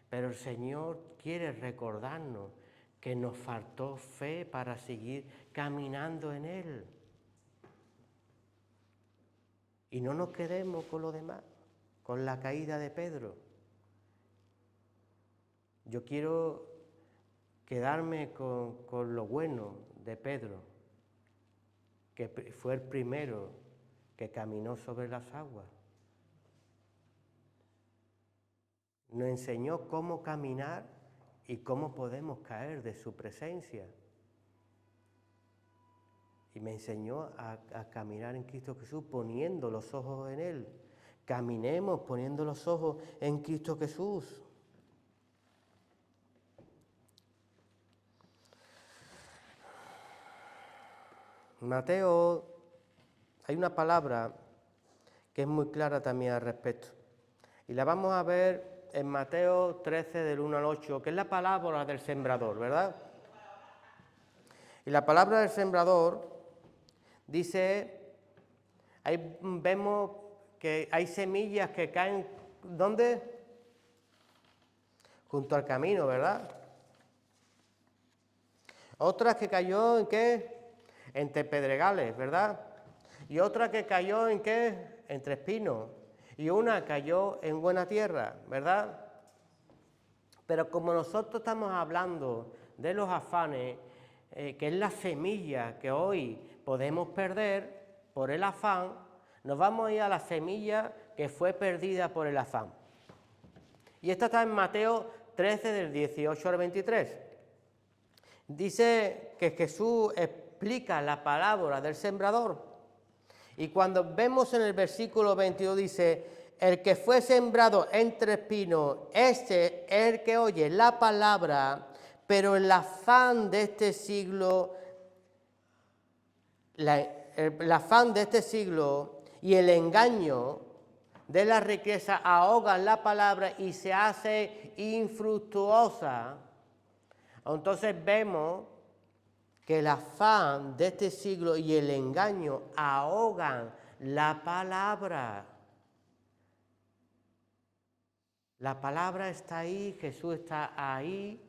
Pero el Señor quiere recordarnos que nos faltó fe para seguir caminando en Él. Y no nos quedemos con lo demás, con la caída de Pedro. Yo quiero quedarme con lo bueno de Pedro, que fue el primero que caminó sobre las aguas. Nos enseñó cómo caminar y cómo podemos caer de su presencia. Y me enseñó a caminar en Cristo Jesús poniendo los ojos en Él. Caminemos poniendo los ojos en Cristo Jesús. Mateo, hay una palabra que es muy clara también al respecto. Y la vamos a ver en Mateo 13, del 1 al 8, que es la parábola del sembrador, ¿verdad? Y la palabra del sembrador dice, ahí vemos que hay semillas que caen, ¿dónde? Junto al camino, ¿verdad? Otras que cayó en qué? Entre pedregales, ¿verdad? Y otra que cayó en qué? Entre espinos. Y una cayó en buena tierra, ¿verdad? Pero como nosotros estamos hablando de los afanes, que es la semilla que hoy podemos perder por el afán, nos vamos a ir a la semilla que fue perdida por el afán. Y esta está en Mateo 13, del 18 al 23. Dice que Jesús explica la parábola del sembrador. Y cuando vemos en el versículo 22 dice, el que fue sembrado entre espinos, este es el que oye la palabra, pero el afán de este siglo, el afán de este siglo y el engaño de la riqueza ahogan la palabra y se hace infructuosa. Entonces vemos que el afán de este siglo y el engaño ahogan la palabra. La palabra está ahí, Jesús está ahí,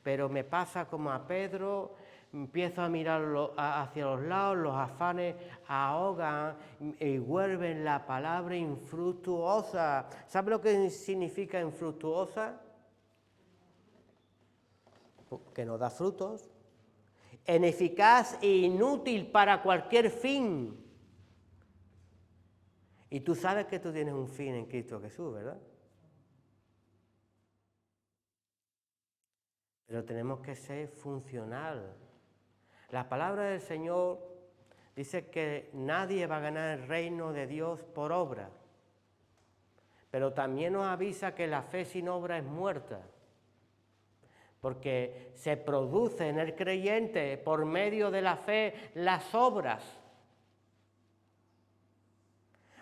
pero me pasa como a Pedro, empiezo a mirar hacia los lados, los afanes ahogan y vuelven la palabra infructuosa. ¿Sabe lo que significa infructuosa? Que no da frutos. Ineficaz e inútil para cualquier fin. Y tú sabes que tú tienes un fin en Cristo Jesús, ¿verdad? Pero tenemos que ser funcional. La palabra del Señor dice que nadie va a ganar el reino de Dios por obra. Pero también nos avisa que la fe sin obra es muerta. Porque se produce en el creyente por medio de la fe las obras.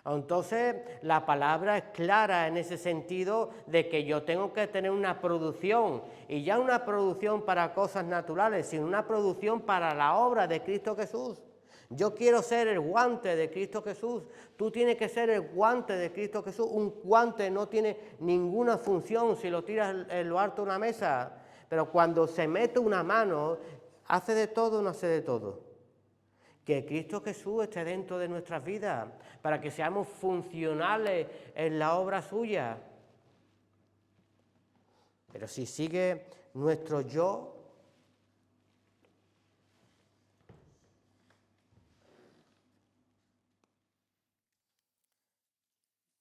Entonces, la palabra es clara en ese sentido de que yo tengo que tener una producción, y ya una producción para cosas naturales, sino una producción para la obra de Cristo Jesús. Yo quiero ser el guante de Cristo Jesús, tú tienes que ser el guante de Cristo Jesús. Un guante no tiene ninguna función si lo tiras en lo alto de una mesa, pero cuando se mete una mano, hace de todo o no hace de todo. Que Cristo Jesús esté dentro de nuestras vidas, para que seamos funcionales en la obra suya. Pero si sigue nuestro yo,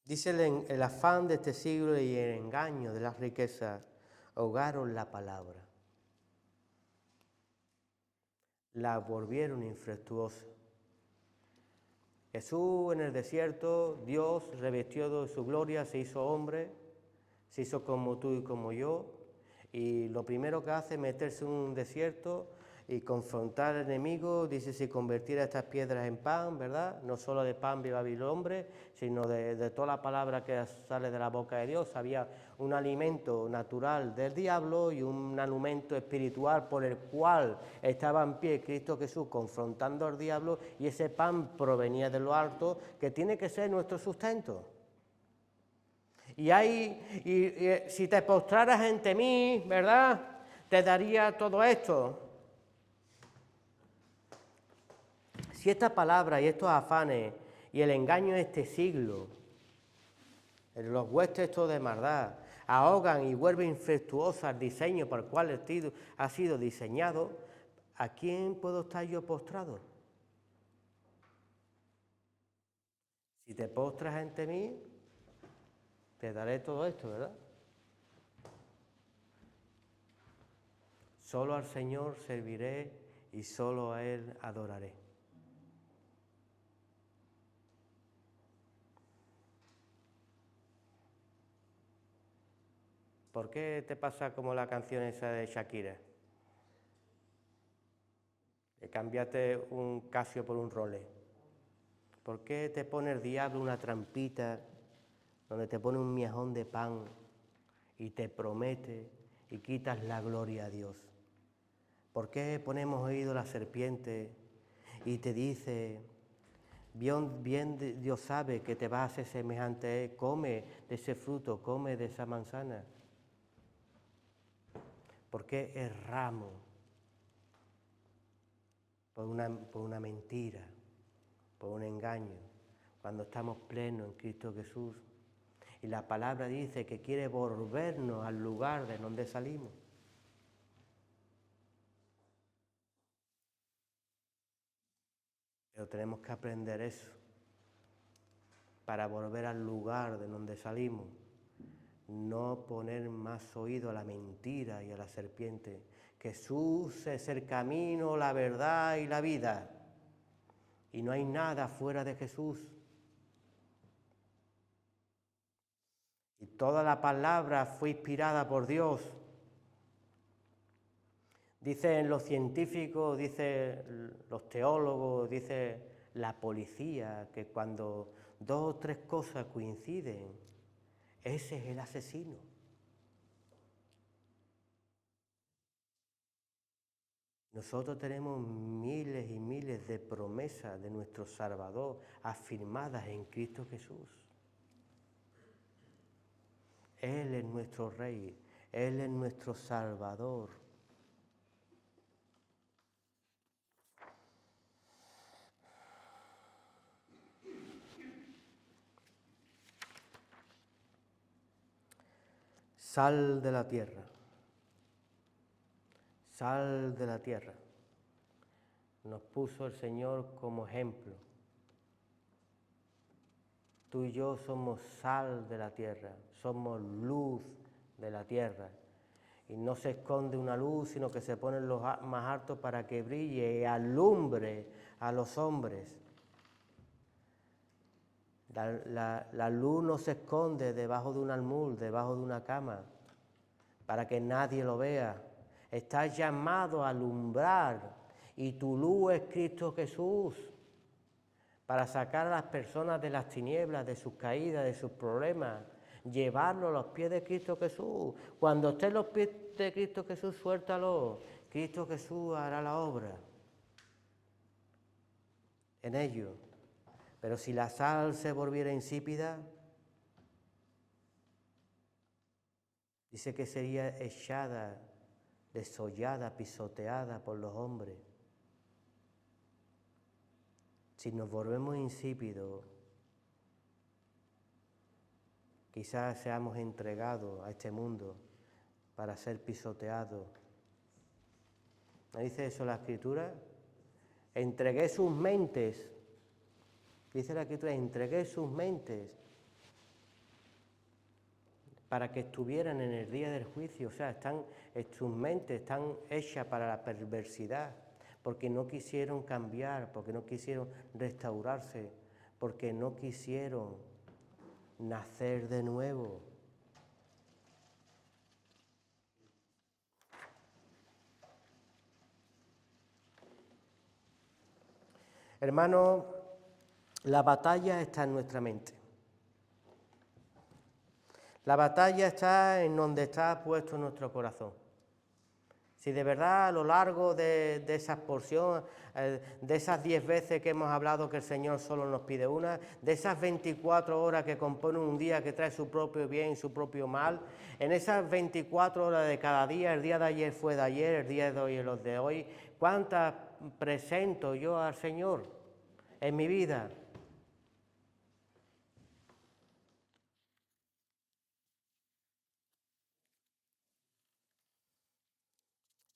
dice el afán de este siglo y el engaño de las riquezas ahogaron la palabra, la volvieron infructuosa. Jesús en el desierto, Dios revestido de su gloria, se hizo hombre, se hizo como tú y como yo, y lo primero que hace es meterse en un desierto y confrontar al enemigo. Dice, si convirtiera estas piedras en pan, ¿verdad? No solo de pan viva el hombre, sino de toda la palabra que sale de la boca de Dios. Había un alimento natural del diablo y un alimento espiritual por el cual estaba en pie Cristo Jesús confrontando al diablo, y ese pan provenía de lo alto, que tiene que ser nuestro sustento. Y si te postraras ante mí, ¿verdad?, te daría todo esto. Si esta palabra y estos afanes y el engaño de este siglo, los huestes estos de maldad, ahogan y vuelven infructuosa el diseño por el cual el título ha sido diseñado, ¿a quién puedo estar yo postrado? Si te postras ante mí, te daré todo esto, ¿verdad? Solo al Señor serviré y solo a Él adoraré. ¿Por qué te pasa como la canción esa de Shakira? Que cambiaste un Casio por un Rolex. ¿Por qué te pone el diablo una trampita donde te pone un miajón de pan y te promete y quitas la gloria a Dios? ¿Por qué ponemos oído a la serpiente y te dice, bien Dios sabe que te vas a hacer semejante a él, come de ese fruto, come de esa manzana? ¿Por qué erramos por una mentira, por un engaño, cuando estamos plenos en Cristo Jesús? Y la palabra dice que quiere volvernos al lugar de donde salimos. Pero tenemos que aprender eso para volver al lugar de donde salimos. No poner más oído a la mentira y a la serpiente. Jesús es el camino, la verdad y la vida. Y no hay nada fuera de Jesús. Y toda la palabra fue inspirada por Dios. Dicen los científicos, dicen los teólogos, dice la policía, que cuando 2 o 3 cosas coinciden, ese es el asesino. Nosotros tenemos miles y miles de promesas de nuestro Salvador afirmadas en Cristo Jesús. Él es nuestro Rey, Él es nuestro Salvador. Sal de la tierra, sal de la tierra. Nos puso el Señor como ejemplo. Tú y yo somos sal de la tierra, somos luz de la tierra. Y no se esconde una luz, sino que se pone en los más altos para que brille y alumbre a los hombres. La luz no se esconde debajo de un almud, debajo de una cama, para que nadie lo vea. Estás llamado a alumbrar y tu luz es Cristo Jesús, para sacar a las personas de las tinieblas, de sus caídas, de sus problemas, llevarlo a los pies de Cristo Jesús. Cuando esté en los pies de Cristo Jesús, suéltalo. Cristo Jesús hará la obra en ello. Pero si la sal se volviera insípida, dice que sería echada, desollada, pisoteada por los hombres. Si nos volvemos insípidos, quizás seamos entregados a este mundo para ser pisoteados. ¿No dice eso la Escritura? Entregué sus mentes. Dice la Escritura, entregué sus mentes para que estuvieran en el día del juicio. O sea, sus mentes están hechas para la perversidad, porque no quisieron cambiar, porque no quisieron restaurarse, porque no quisieron nacer de nuevo. Hermanos, la batalla está en nuestra mente. La batalla está en donde está puesto nuestro corazón. Si de verdad a lo largo de esa porción, de esas 10 veces que hemos hablado que el Señor solo nos pide una, de esas 24 horas que componen un día que trae su propio bien y su propio mal, en esas 24 horas de cada día, el día de ayer fue de ayer, el día de hoy es los de hoy, ¿cuántas presento yo al Señor en mi vida?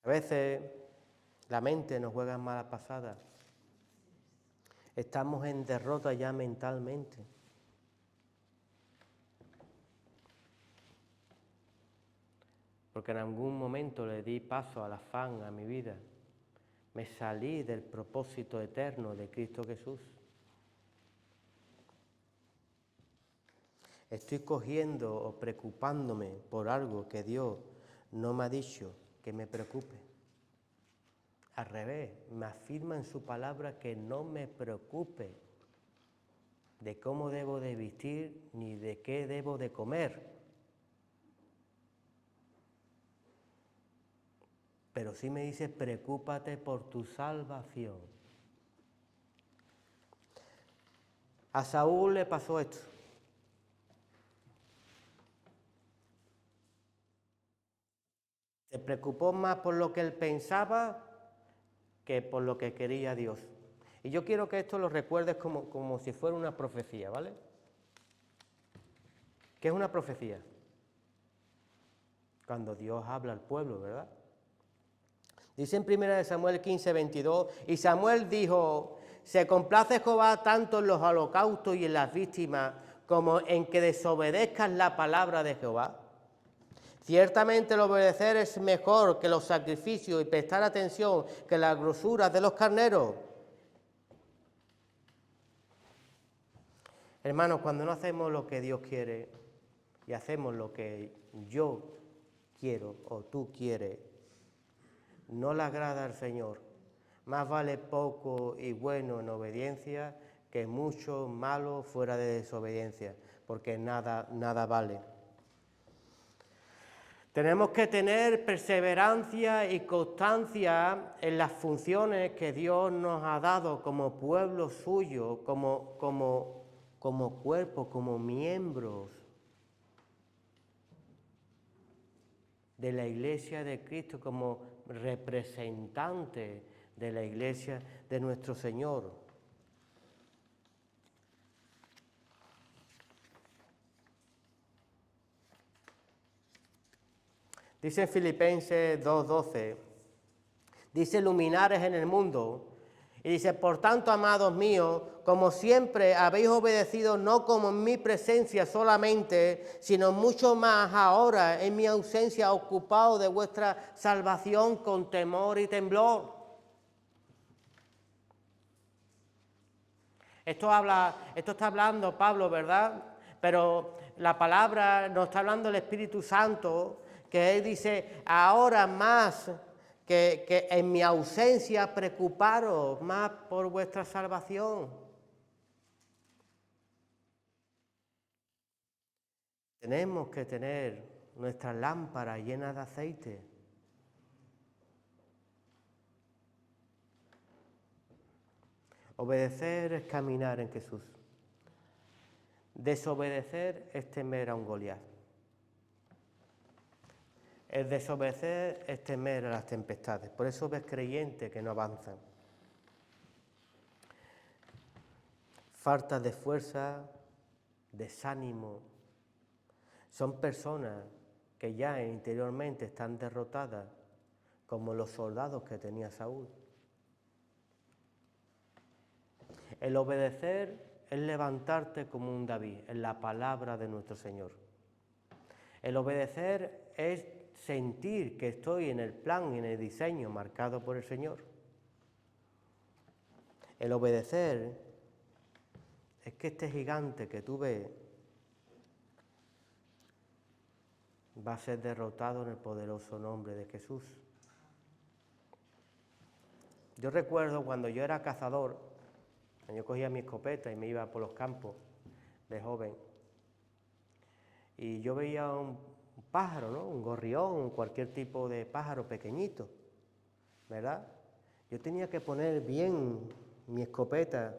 A veces la mente nos juega malas pasadas. Estamos en derrota ya mentalmente. Porque en algún momento le di paso al afán a mi vida. Me salí del propósito eterno de Cristo Jesús. Estoy cogiendo o preocupándome por algo que Dios no me ha dicho que me preocupe. Al revés, me afirma en su palabra que no me preocupe de cómo debo de vestir ni de qué debo de comer. pero sí me dice, preocúpate por tu salvación. A Saúl le pasó esto. Se preocupó más por lo que él pensaba que por lo que quería Dios. Y yo quiero que esto lo recuerdes como si fuera una profecía, ¿vale? ¿Qué es una profecía? Cuando Dios habla al pueblo, ¿verdad? Dice en 1 Samuel 15, 22, y Samuel dijo, se complace Jehová tanto en los holocaustos y en las víctimas, como en que desobedezcas la palabra de Jehová. Ciertamente el obedecer es mejor que los sacrificios y prestar atención que las grosuras de los carneros. Hermanos, cuando no hacemos lo que Dios quiere y hacemos lo que yo quiero o tú quieres, no le agrada al Señor. Más vale poco y bueno en obediencia que mucho malo fuera de desobediencia, porque nada vale. Tenemos que tener perseverancia y constancia en las funciones que Dios nos ha dado como pueblo suyo, como cuerpo, como miembros de la Iglesia de Cristo, como representantes de la Iglesia de nuestro Señor. Dice en Filipenses 2:12, dice luminares en el mundo, y dice, por tanto, amados míos, como siempre habéis obedecido, no como en mi presencia solamente, sino mucho más ahora en mi ausencia, ocupados de vuestra salvación con temor y temblor. Esto está hablando Pablo, ¿verdad? Pero la palabra nos está hablando el Espíritu Santo, que él dice, ahora más que en mi ausencia preocuparos más por vuestra salvación. Tenemos que tener nuestra lámpara llena de aceite. Obedecer es caminar en Jesús. Desobedecer es temer a un Goliat. El desobedecer es temer a las tempestades. Por eso ves creyentes que no avanzan. Falta de fuerza, desánimo. Son personas que ya interiormente están derrotadas, como los soldados que tenía Saúl. El obedecer es levantarte como un David en la palabra de nuestro Señor. El obedecer es sentir que estoy en el plan y en el diseño marcado por el Señor. El obedecer es que este gigante que tú ves va a ser derrotado en el poderoso nombre de Jesús. Yo recuerdo cuando yo era cazador, yo cogía mi escopeta y me iba por los campos de joven, y yo veía un pájaro, ¿no? Un gorrión, cualquier tipo de pájaro pequeñito, ¿verdad? Yo tenía que poner bien mi escopeta,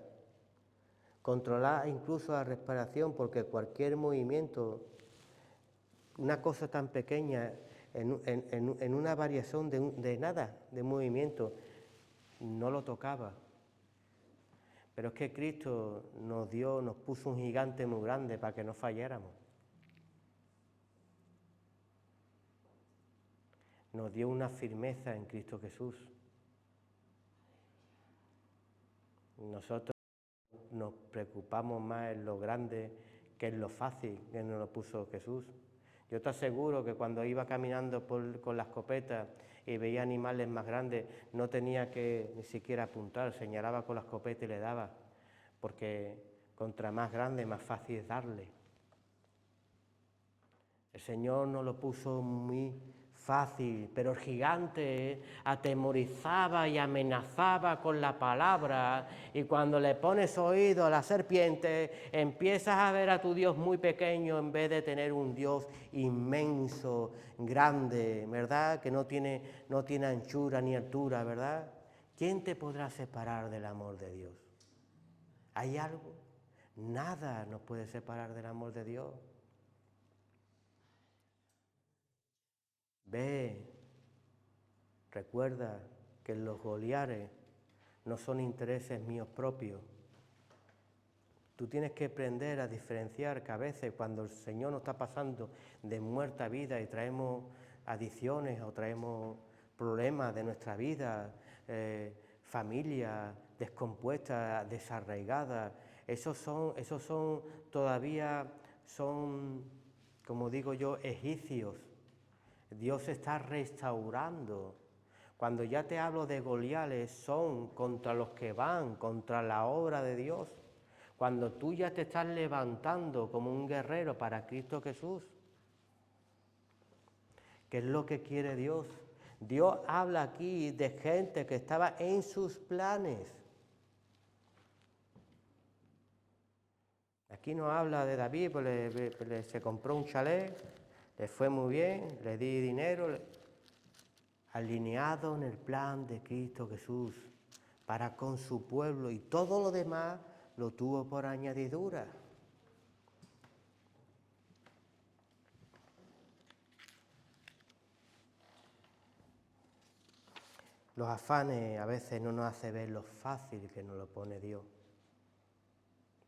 controlar incluso la respiración, porque cualquier movimiento, una cosa tan pequeña, en una variación de nada, de movimiento, no lo tocaba. Pero es que Cristo nos puso un gigante muy grande para que no falláramos. Nos dio una firmeza en Cristo Jesús. Nosotros nos preocupamos más en lo grande que en lo fácil que nos lo puso Jesús. Yo te aseguro que cuando iba caminando con la escopeta y veía animales más grandes, no tenía que ni siquiera apuntar, señalaba con la escopeta y le daba, porque contra más grande, más fácil es darle. El Señor nos lo puso muy fácil, pero el gigante atemorizaba y amenazaba con la palabra, y cuando le pones oído a la serpiente, empiezas a ver a tu Dios muy pequeño en vez de tener un Dios inmenso, grande, ¿verdad? Que no tiene anchura ni altura, ¿verdad? ¿Quién te podrá separar del amor de Dios? ¿Hay algo? Nada nos puede separar del amor de Dios. Ve, recuerda que los Goliares no son intereses míos propios. Tú tienes que aprender a diferenciar que a veces cuando el Señor nos está pasando de muerta a vida y traemos adicciones o traemos problemas de nuestra vida, familia descompuesta, desarraigada, esos son todavía, como digo yo, egipcios. Dios está restaurando. Cuando ya te hablo de Goliares, son contra los que van, contra la obra de Dios. Cuando tú ya te estás levantando como un guerrero para Cristo Jesús. ¿Qué es lo que quiere Dios? Dios habla aquí de gente que estaba en sus planes. Aquí no habla de David, pues se compró un chalet, le fue muy bien, le di dinero, alineado en el plan de Cristo Jesús para con su pueblo, y todo lo demás lo tuvo por añadidura. Los afanes a veces no nos hace ver lo fácil que nos lo pone Dios,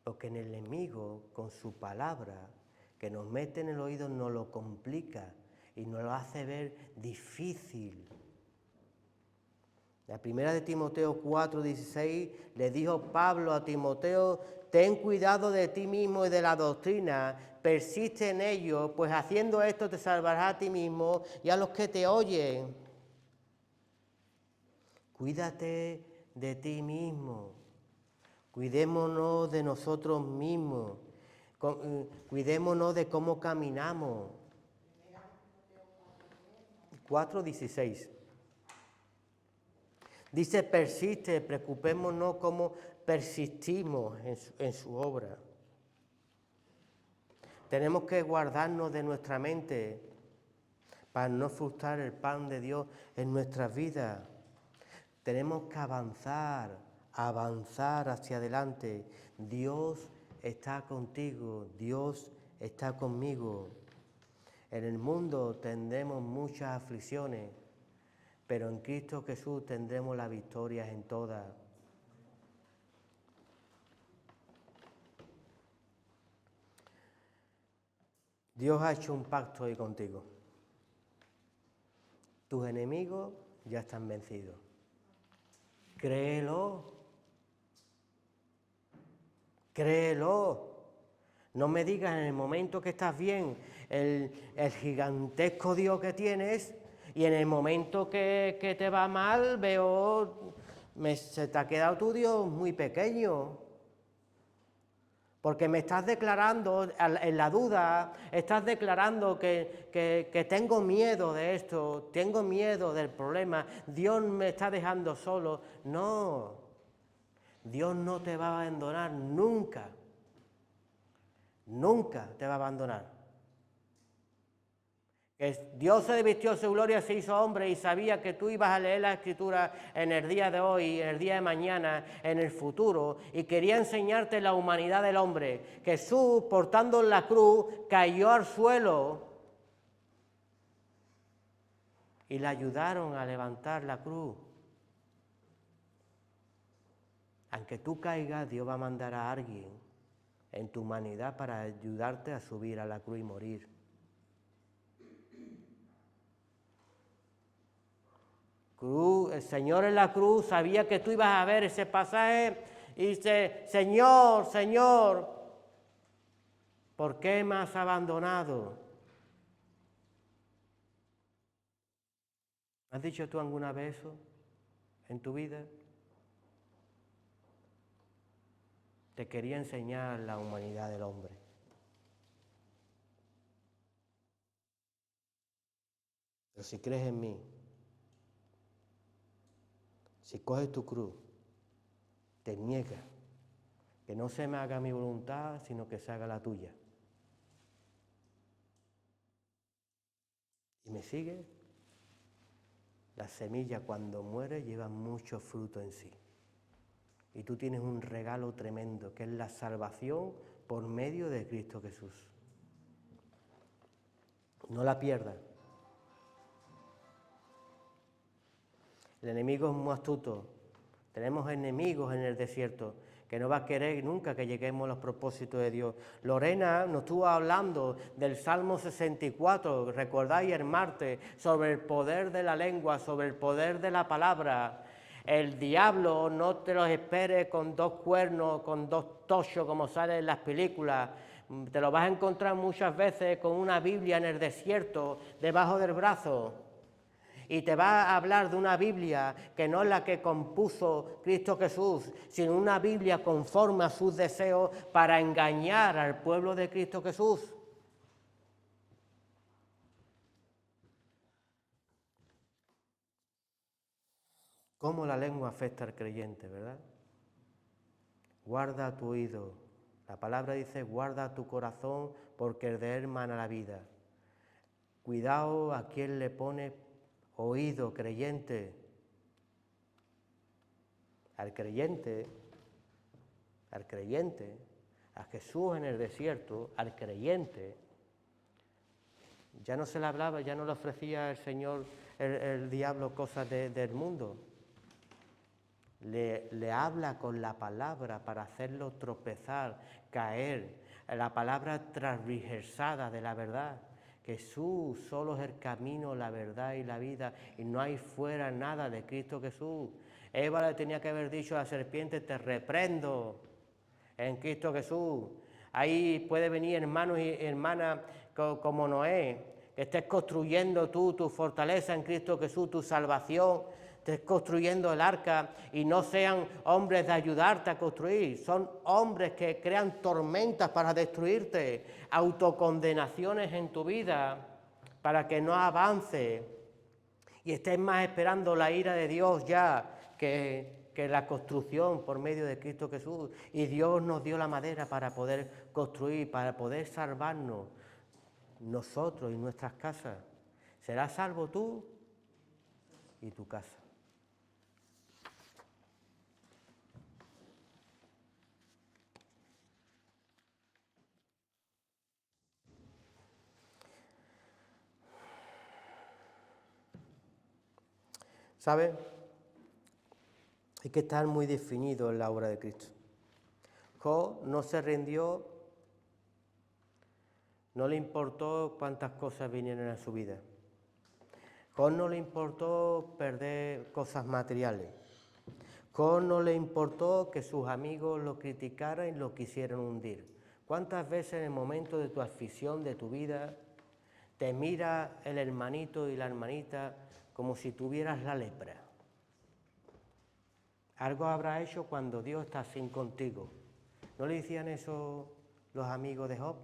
porque el enemigo con su palabra que nos mete en el oído nos lo complica y nos lo hace ver difícil. La primera de Timoteo 4:16 le dijo Pablo a Timoteo: ten cuidado de ti mismo y de la doctrina, persiste en ello, pues haciendo esto te salvarás a ti mismo y a los que te oyen. Cuídate de ti mismo, cuidémonos de nosotros mismos, cuidémonos de cómo caminamos. 4:16. Dice persiste, preocupémonos cómo persistimos en su obra. Tenemos que guardarnos de nuestra mente para no frustrar el pan de Dios en nuestras vidas. Tenemos que avanzar hacia adelante. Dios está contigo, Dios está conmigo. En el mundo tendremos muchas aflicciones, pero en Cristo Jesús tendremos las victorias en todas. Dios ha hecho un pacto hoy contigo. Tus enemigos ya están vencidos. Créelo. Créelo. No me digas en el momento que estás bien el gigantesco Dios que tienes, y en el momento que te va mal veo, se te ha quedado tu Dios muy pequeño. Porque me estás declarando, en la duda, estás declarando que tengo miedo de esto, tengo miedo del problema, Dios me está dejando solo. No, Dios no te va a abandonar nunca. Nunca te va a abandonar. Dios se vistió de su gloria, se hizo hombre y sabía que tú ibas a leer la Escritura en el día de hoy, en el día de mañana, en el futuro, y quería enseñarte la humanidad del hombre. Jesús, portando la cruz, cayó al suelo y le ayudaron a levantar la cruz. Aunque tú caigas, Dios va a mandar a alguien en tu humanidad para ayudarte a subir a la cruz y morir. El Señor en la cruz sabía que tú ibas a ver ese pasaje y dice: Señor, Señor, ¿por qué me has abandonado? ¿Has dicho tú alguna vez eso en tu vida? Te quería enseñar la humanidad del hombre. El si crees en mí, si coges tu cruz, te niegas, que no se me haga mi voluntad, sino que se haga la tuya. Y me sigue, la semilla cuando muere lleva mucho fruto en sí. Y tú tienes un regalo tremendo, que es la salvación por medio de Cristo Jesús. No la pierdas. El enemigo es muy astuto. Tenemos enemigos en el desierto que no va a querer nunca que lleguemos a los propósitos de Dios. Lorena nos estuvo hablando del Salmo 64, recordáis el martes, sobre el poder de la lengua, sobre el poder de la palabra. El diablo no te lo esperes con 2 cuernos, con 2 tochos como sale en las películas. Te lo vas a encontrar muchas veces con una Biblia en el desierto, debajo del brazo. Y te va a hablar de una Biblia que no es la que compuso Cristo Jesús, sino una Biblia conforme a sus deseos para engañar al pueblo de Cristo Jesús. ¿Cómo la lengua afecta al creyente, verdad? Guarda tu oído. La palabra dice, guarda tu corazón porque el de él mana la vida. Cuidado a quien le pone oído, creyente. Al creyente, a Jesús en el desierto, al creyente, ya no se le hablaba, ya no le ofrecía el Señor, el diablo, cosas del mundo. Le habla con la palabra para hacerlo tropezar, caer, la palabra transversada de la verdad. Jesús solo es el camino, la verdad y la vida, y no hay fuera nada de Cristo Jesús. Eva le tenía que haber dicho a la serpiente, te reprendo en Cristo Jesús. Ahí puede venir hermanos y hermanas como Noé, que estés construyendo tú tu fortaleza en Cristo Jesús, tu salvación, estés construyendo el arca y no sean hombres de ayudarte a construir, son hombres que crean tormentas para destruirte, autocondenaciones en tu vida para que no avance y estés más esperando la ira de Dios ya que la construcción por medio de Cristo Jesús. Y Dios nos dio la madera para poder construir, para poder salvarnos nosotros y nuestras casas. Serás salvo tú y tu casa. ¿Sabes? Hay que estar muy definido en la obra de Cristo. Job no se rindió, no le importó cuántas cosas vinieran a su vida. Job no le importó perder cosas materiales. Job no le importó que sus amigos lo criticaran y lo quisieran hundir. ¿Cuántas veces en el momento de tu aflicción, de tu vida, te mira el hermanito y la hermanita como si tuvieras la lepra? Algo habrá hecho cuando Dios está sin contigo. ¿No le decían eso los amigos de Job?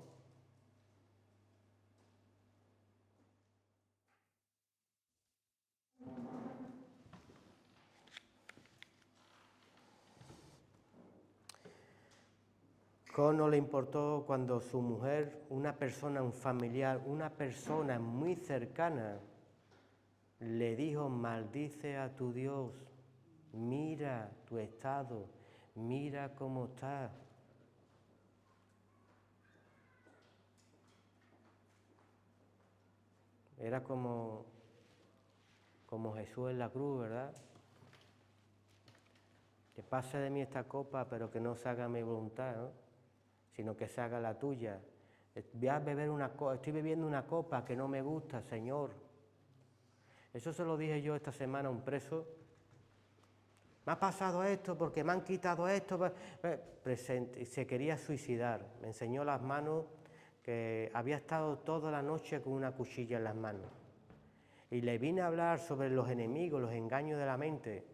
Job no le importó cuando su mujer, una persona, un familiar, una persona muy cercana, le dijo, maldice a tu Dios, mira tu estado, mira cómo estás. Era como Jesús en la cruz, ¿verdad? Que pase de mí esta copa, pero que no se haga mi voluntad, ¿no? Sino que se haga la tuya. Voy a beber estoy bebiendo una copa que no me gusta, Señor. Eso se lo dije yo esta semana a un preso. Me ha pasado esto porque me han quitado esto. Presente, se quería suicidar. Me enseñó las manos, que había estado toda la noche con una cuchilla en las manos. Y le vine a hablar sobre los enemigos, los engaños de la mente.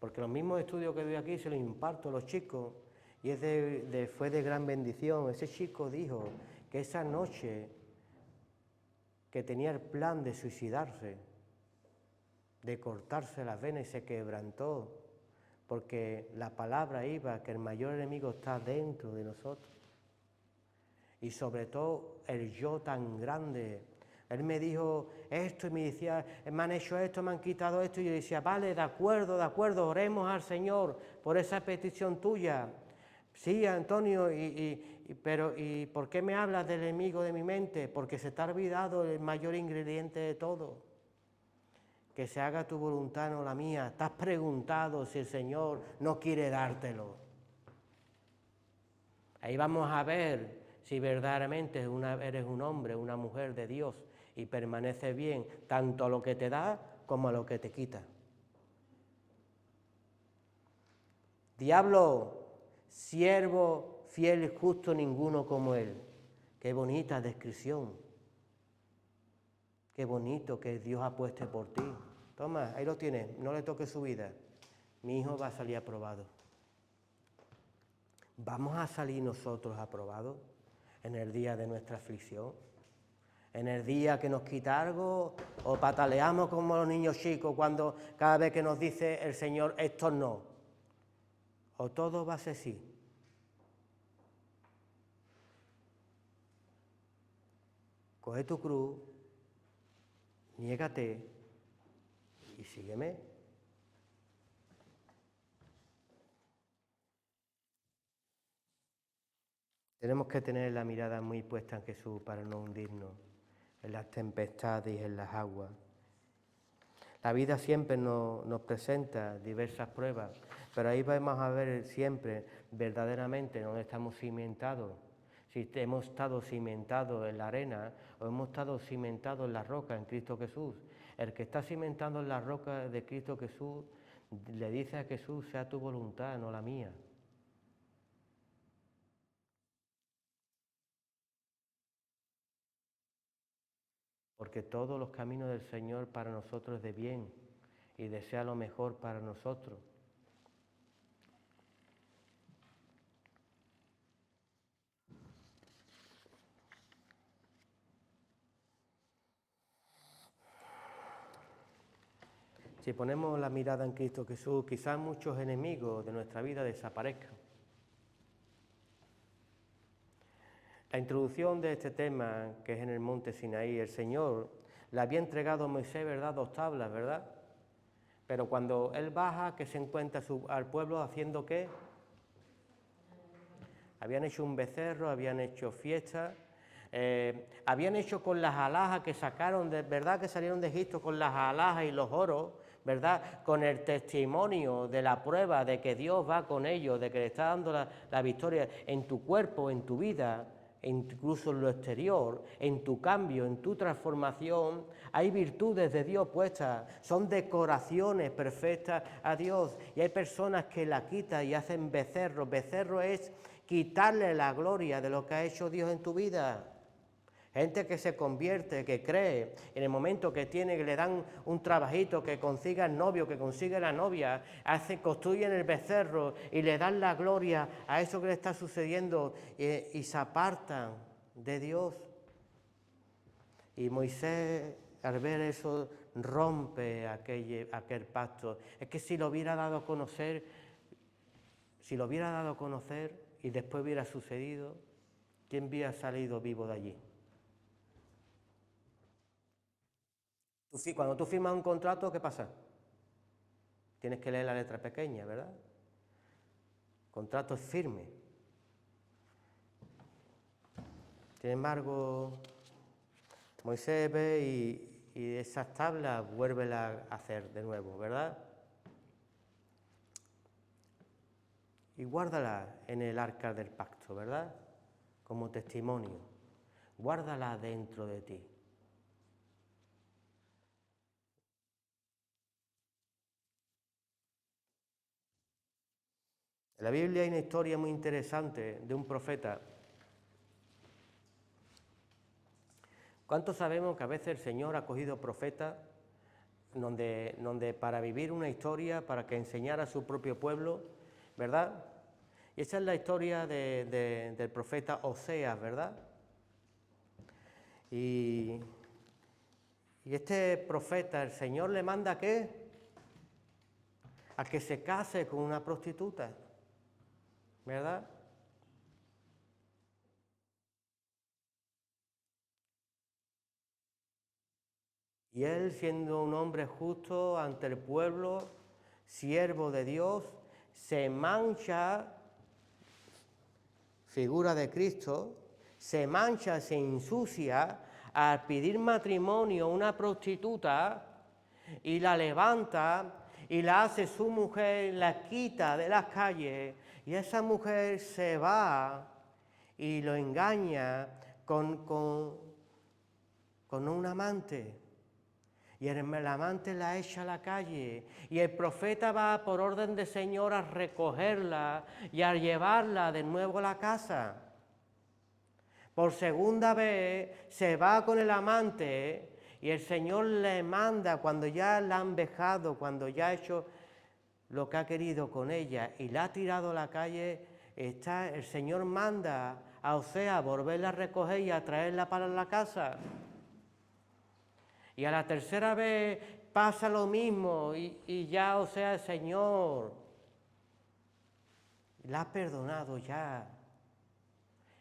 Porque los mismos estudios que doy aquí se los imparto a los chicos. Y fue de gran bendición. Ese chico dijo que esa noche que tenía el plan de suicidarse, de cortarse las venas y se quebrantó, porque la palabra iba que el mayor enemigo está dentro de nosotros. Y sobre todo el yo tan grande. Él me dijo esto y me decía, me han hecho esto, me han quitado esto, y yo decía, vale, de acuerdo, oremos al Señor por esa petición tuya. Sí, Antonio, pero ¿y por qué me hablas del enemigo de mi mente? Porque se te ha olvidado el mayor ingrediente de todo. Que se haga tu voluntad, no la mía. Te has preguntado si el Señor no quiere dártelo. Ahí vamos a ver si verdaderamente eres un hombre, una mujer de Dios y permaneces bien tanto a lo que te da como a lo que te quita. Diablo, siervo fiel y justo ninguno como él. Qué bonita descripción. Qué bonito que Dios apueste por ti. Toma, ahí lo tienes, no le toques su vida. Mi hijo va a salir aprobado. ¿Vamos a salir nosotros aprobados en el día de nuestra aflicción? ¿En el día que nos quita algo? ¿O pataleamos como los niños chicos cuando cada vez que nos dice el Señor, esto no? ¿O todo va a ser sí? Coge tu cruz, niégate y sígueme. Tenemos que tener la mirada muy puesta en Jesús para no hundirnos en las tempestades y en las aguas. La vida siempre nos presenta diversas pruebas, pero ahí vamos a ver siempre verdaderamente dónde estamos cimentados. Si hemos estado cimentados en la arena o hemos estado cimentados en la roca, en Cristo Jesús. El que está cimentado en la roca de Cristo Jesús le dice a Jesús, sea tu voluntad, no la mía. Porque todos los caminos del Señor para nosotros es de bien y desea lo mejor para nosotros. Si ponemos la mirada en Cristo Jesús, quizás muchos enemigos de nuestra vida desaparezcan. La introducción de este tema, que es en el monte Sinaí, el Señor le había entregado a Moisés, ¿verdad?, 2 tablas, ¿verdad? Pero cuando él baja, que se encuentra al pueblo haciendo ¿qué? Habían hecho un becerro, habían hecho fiesta, habían hecho con las alhajas que sacaron, ¿verdad?, que salieron de Egipto con las alhajas y los oros, ¿verdad?, con el testimonio de la prueba de que Dios va con ellos, de que le está dando la victoria en tu cuerpo, en tu vida, incluso en lo exterior, en tu cambio, en tu transformación. Hay virtudes de Dios puestas, son decoraciones perfectas a Dios, y hay personas que la quitan y hacen becerros. Becerro es quitarle la gloria de lo que ha hecho Dios en tu vida. Gente que se convierte, que cree, en el momento que tiene, que le dan un trabajito, que consiga el novio, que consiga la novia, construyen el becerro y le dan la gloria a eso que le está sucediendo y se apartan de Dios. Y Moisés, al ver eso, rompe aquel pacto. Es que si lo hubiera dado a conocer, y después hubiera sucedido, ¿quién hubiera salido vivo de allí? Cuando tú firmas un contrato, ¿qué pasa? Tienes que leer la letra pequeña, ¿verdad? El contrato es firme. Sin embargo, Moisés ve y esas tablas vuelve a hacer de nuevo, ¿verdad? Y guárdala en el arca del pacto, ¿verdad? Como testimonio. Guárdala dentro de ti. En la Biblia hay una historia muy interesante de un profeta. ¿Cuántos sabemos que a veces el Señor ha cogido profetas donde para vivir una historia, para que enseñara a su propio pueblo, ¿verdad? Y esa es la historia del profeta Oseas, ¿verdad? Y Y este profeta, el Señor le manda ¿a qué? A que se case con una prostituta, ¿verdad? Y él, siendo un hombre justo ante el pueblo, siervo de Dios, se mancha, figura de Cristo, se mancha, se ensucia al pedir matrimonio a una prostituta y la levanta y la hace su mujer, la quita de las calles y esa mujer se va y lo engaña con un amante. Y el amante la echa a la calle y el profeta va por orden del Señor a recogerla y a llevarla de nuevo a la casa. Por segunda vez se va con el amante y el Señor le manda, cuando ya la han vejado, cuando ya ha hecho lo que ha querido con ella y la ha tirado a la calle, el Señor manda a Oseas volverla a recoger y a traerla para la casa. Y a la tercera vez pasa lo mismo y ya, o sea, el Señor la ha perdonado ya.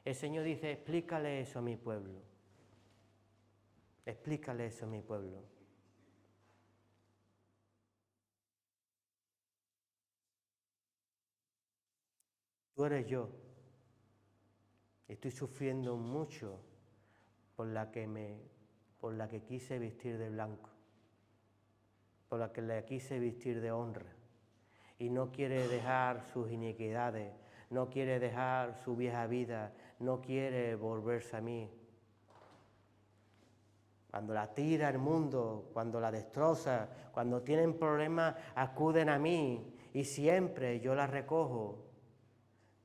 El Señor dice, explícale eso a mi pueblo. Explícale eso a mi pueblo. Tú eres yo. Estoy sufriendo mucho por la que quise vestir de blanco, por la que le quise vestir de honra. Y no quiere dejar sus iniquidades, no quiere dejar su vieja vida, no quiere volverse a mí. Cuando la tira el mundo, cuando la destroza, cuando tienen problemas, acuden a mí y siempre yo la recojo.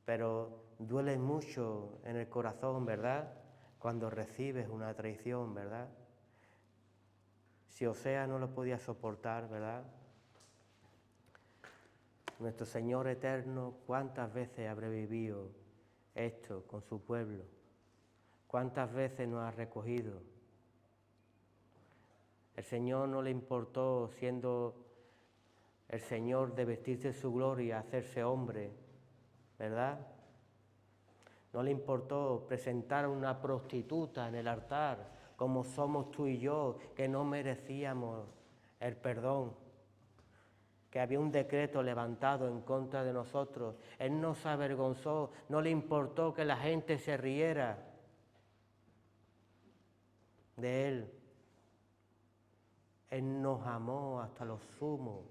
Pero duele mucho en el corazón, ¿verdad? Cuando recibes una traición, ¿verdad? Si Oseas no lo podía soportar, ¿verdad? Nuestro Señor eterno, ¿cuántas veces habrá vivido esto con su pueblo? ¿Cuántas veces nos ha recogido? El Señor no le importó, siendo el Señor, de vestirse de su gloria, hacerse hombre, ¿verdad? No le importó presentar a una prostituta en el altar, como somos tú y yo, que no merecíamos el perdón, que había un decreto levantado en contra de nosotros. Él no se avergonzó, no le importó que la gente se riera de él. Él nos amó hasta lo sumo.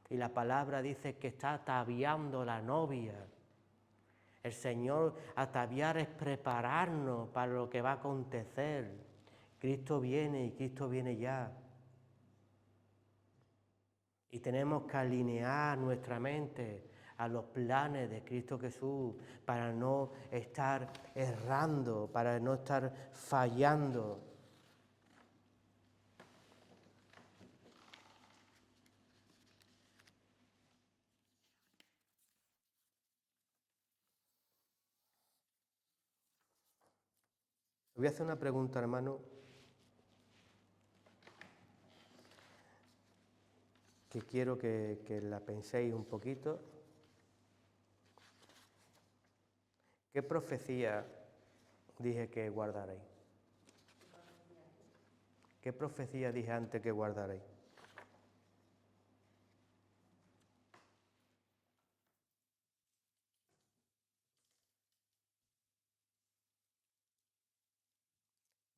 Y la palabra dice que está ataviando la novia. El Señor, ataviar es prepararnos para lo que va a acontecer. Cristo viene y Cristo viene ya. Y tenemos que alinear nuestra mente a los planes de Cristo Jesús para no estar errando, para no estar fallando. Voy a hacer una pregunta, hermano, que quiero que la penséis un poquito. ¿Qué profecía dije que guardaréis? ¿Qué profecía dije antes que guardaréis?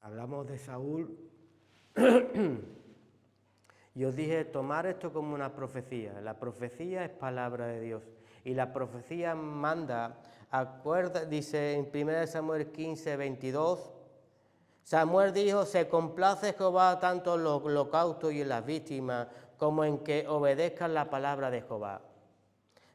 Hablamos de Saúl y os dije tomar esto como una profecía. La profecía es palabra de Dios y la profecía manda, dice en 1 Samuel 15, 22, Samuel dijo, se complace Jehová tanto en los holocaustos y en las víctimas como en que obedezcan la palabra de Jehová.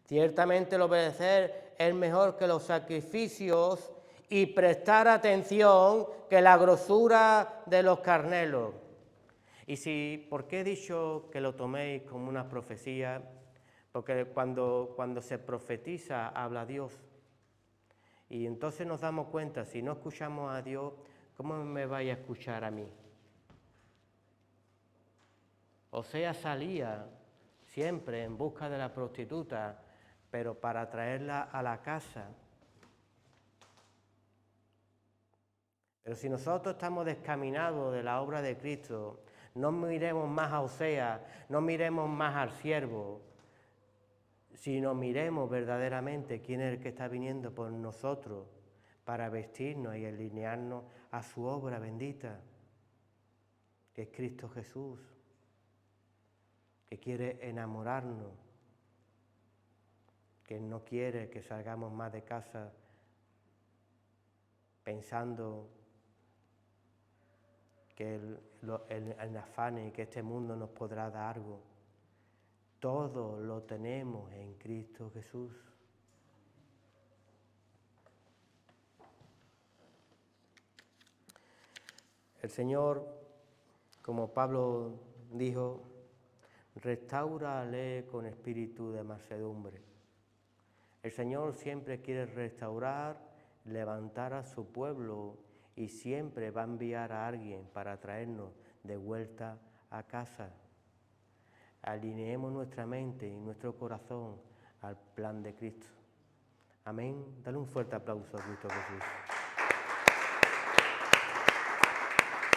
Ciertamente el obedecer es mejor que los sacrificios y prestar atención que la grosura de los carneros. ¿Por qué he dicho que lo toméis como una profecía? Porque cuando se profetiza habla Dios. Y entonces nos damos cuenta, si no escuchamos a Dios, ¿cómo me vais a escuchar a mí? Oseas salía siempre en busca de la prostituta, pero para traerla a la casa. Pero si nosotros estamos descaminados de la obra de Cristo, no miremos más a Oseas, no miremos más al siervo, sino miremos verdaderamente quién es el que está viniendo por nosotros para vestirnos y alinearnos a su obra bendita, que es Cristo Jesús, que quiere enamorarnos, que no quiere que salgamos más de casa pensando que el afán y que este mundo nos podrá dar algo. Todo lo tenemos en Cristo Jesús. El Señor, como Pablo dijo, restáurale con espíritu de mansedumbre. El Señor siempre quiere restaurar, levantar a su pueblo y siempre va a enviar a alguien para traernos de vuelta a casa. Alineemos nuestra mente y nuestro corazón al plan de Cristo. Amén. Dale un fuerte aplauso a Cristo Jesús.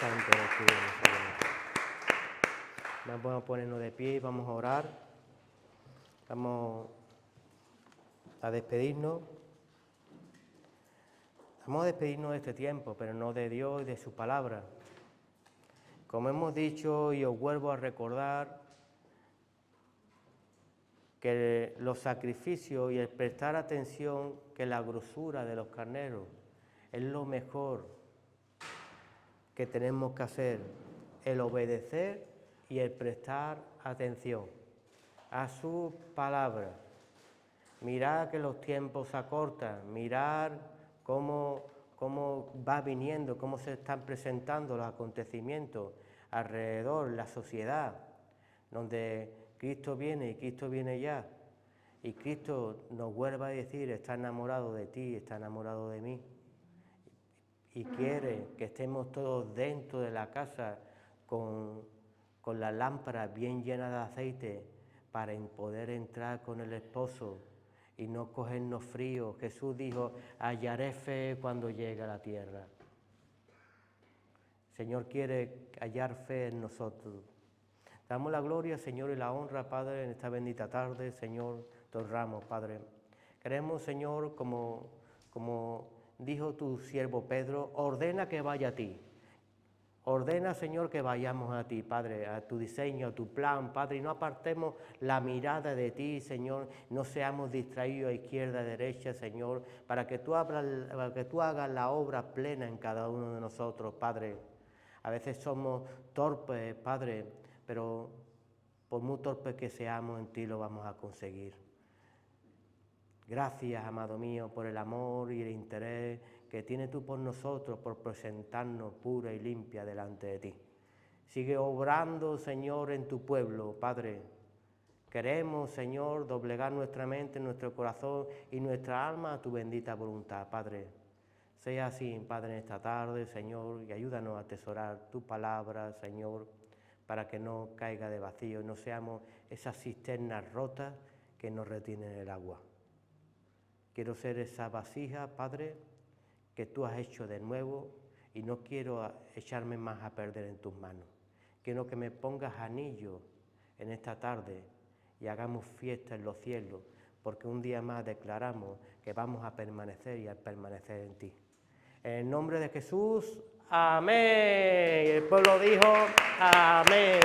Santo Espíritu, Señor. Vamos a ponernos de pie y vamos a orar. Vamos a despedirnos. Vamos a despedirnos de este tiempo, pero no de Dios y de su palabra. Como hemos dicho y os vuelvo a recordar, que los sacrificios y el prestar atención, que la grosura de los carneros es lo mejor que tenemos que hacer, el obedecer y el prestar atención a su palabra. Mirad que los tiempos se acortan, mirad cómo va viniendo, cómo se están presentando los acontecimientos alrededor, la sociedad, donde Cristo viene y Cristo viene ya, y Cristo nos vuelve a decir, está enamorado de ti, está enamorado de mí, y quiere que estemos todos dentro de la casa con la lámpara bien llena de aceite para poder entrar con el esposo y no cogernos frío. Jesús dijo, hallaré fe cuando llegue a la tierra. El Señor quiere hallar fe en nosotros. Damos la gloria, Señor, y la honra, Padre, en esta bendita tarde, Señor, te honramos, Padre. Queremos, Señor, como dijo tu siervo Pedro, ordena que vaya a ti. Ordena, Señor, que vayamos a ti, Padre, a tu diseño, a tu plan, Padre, y no apartemos la mirada de ti, Señor, no seamos distraídos a izquierda, a derecha, Señor, para que tú hagas la obra plena en cada uno de nosotros, Padre. A veces somos torpes, Padre, pero por muy torpes que seamos, en ti lo vamos a conseguir. Gracias, amado mío, por el amor y el interés que tienes tú por nosotros, por presentarnos pura y limpia delante de ti. Sigue obrando, Señor, en tu pueblo, Padre. Queremos, Señor, doblegar nuestra mente, nuestro corazón y nuestra alma a tu bendita voluntad, Padre. Sea así, Padre, en esta tarde, Señor, y ayúdanos a atesorar tu palabra, Señor, para que no caiga de vacío, no seamos esas cisternas rotas que nos retienen el agua. Quiero ser esa vasija, Padre, que tú has hecho de nuevo y no quiero echarme más a perder en tus manos. Quiero que me pongas anillo en esta tarde y hagamos fiesta en los cielos, porque un día más declaramos que vamos a permanecer y a permanecer en ti. En el nombre de Jesús, amén. Y el pueblo dijo, amén.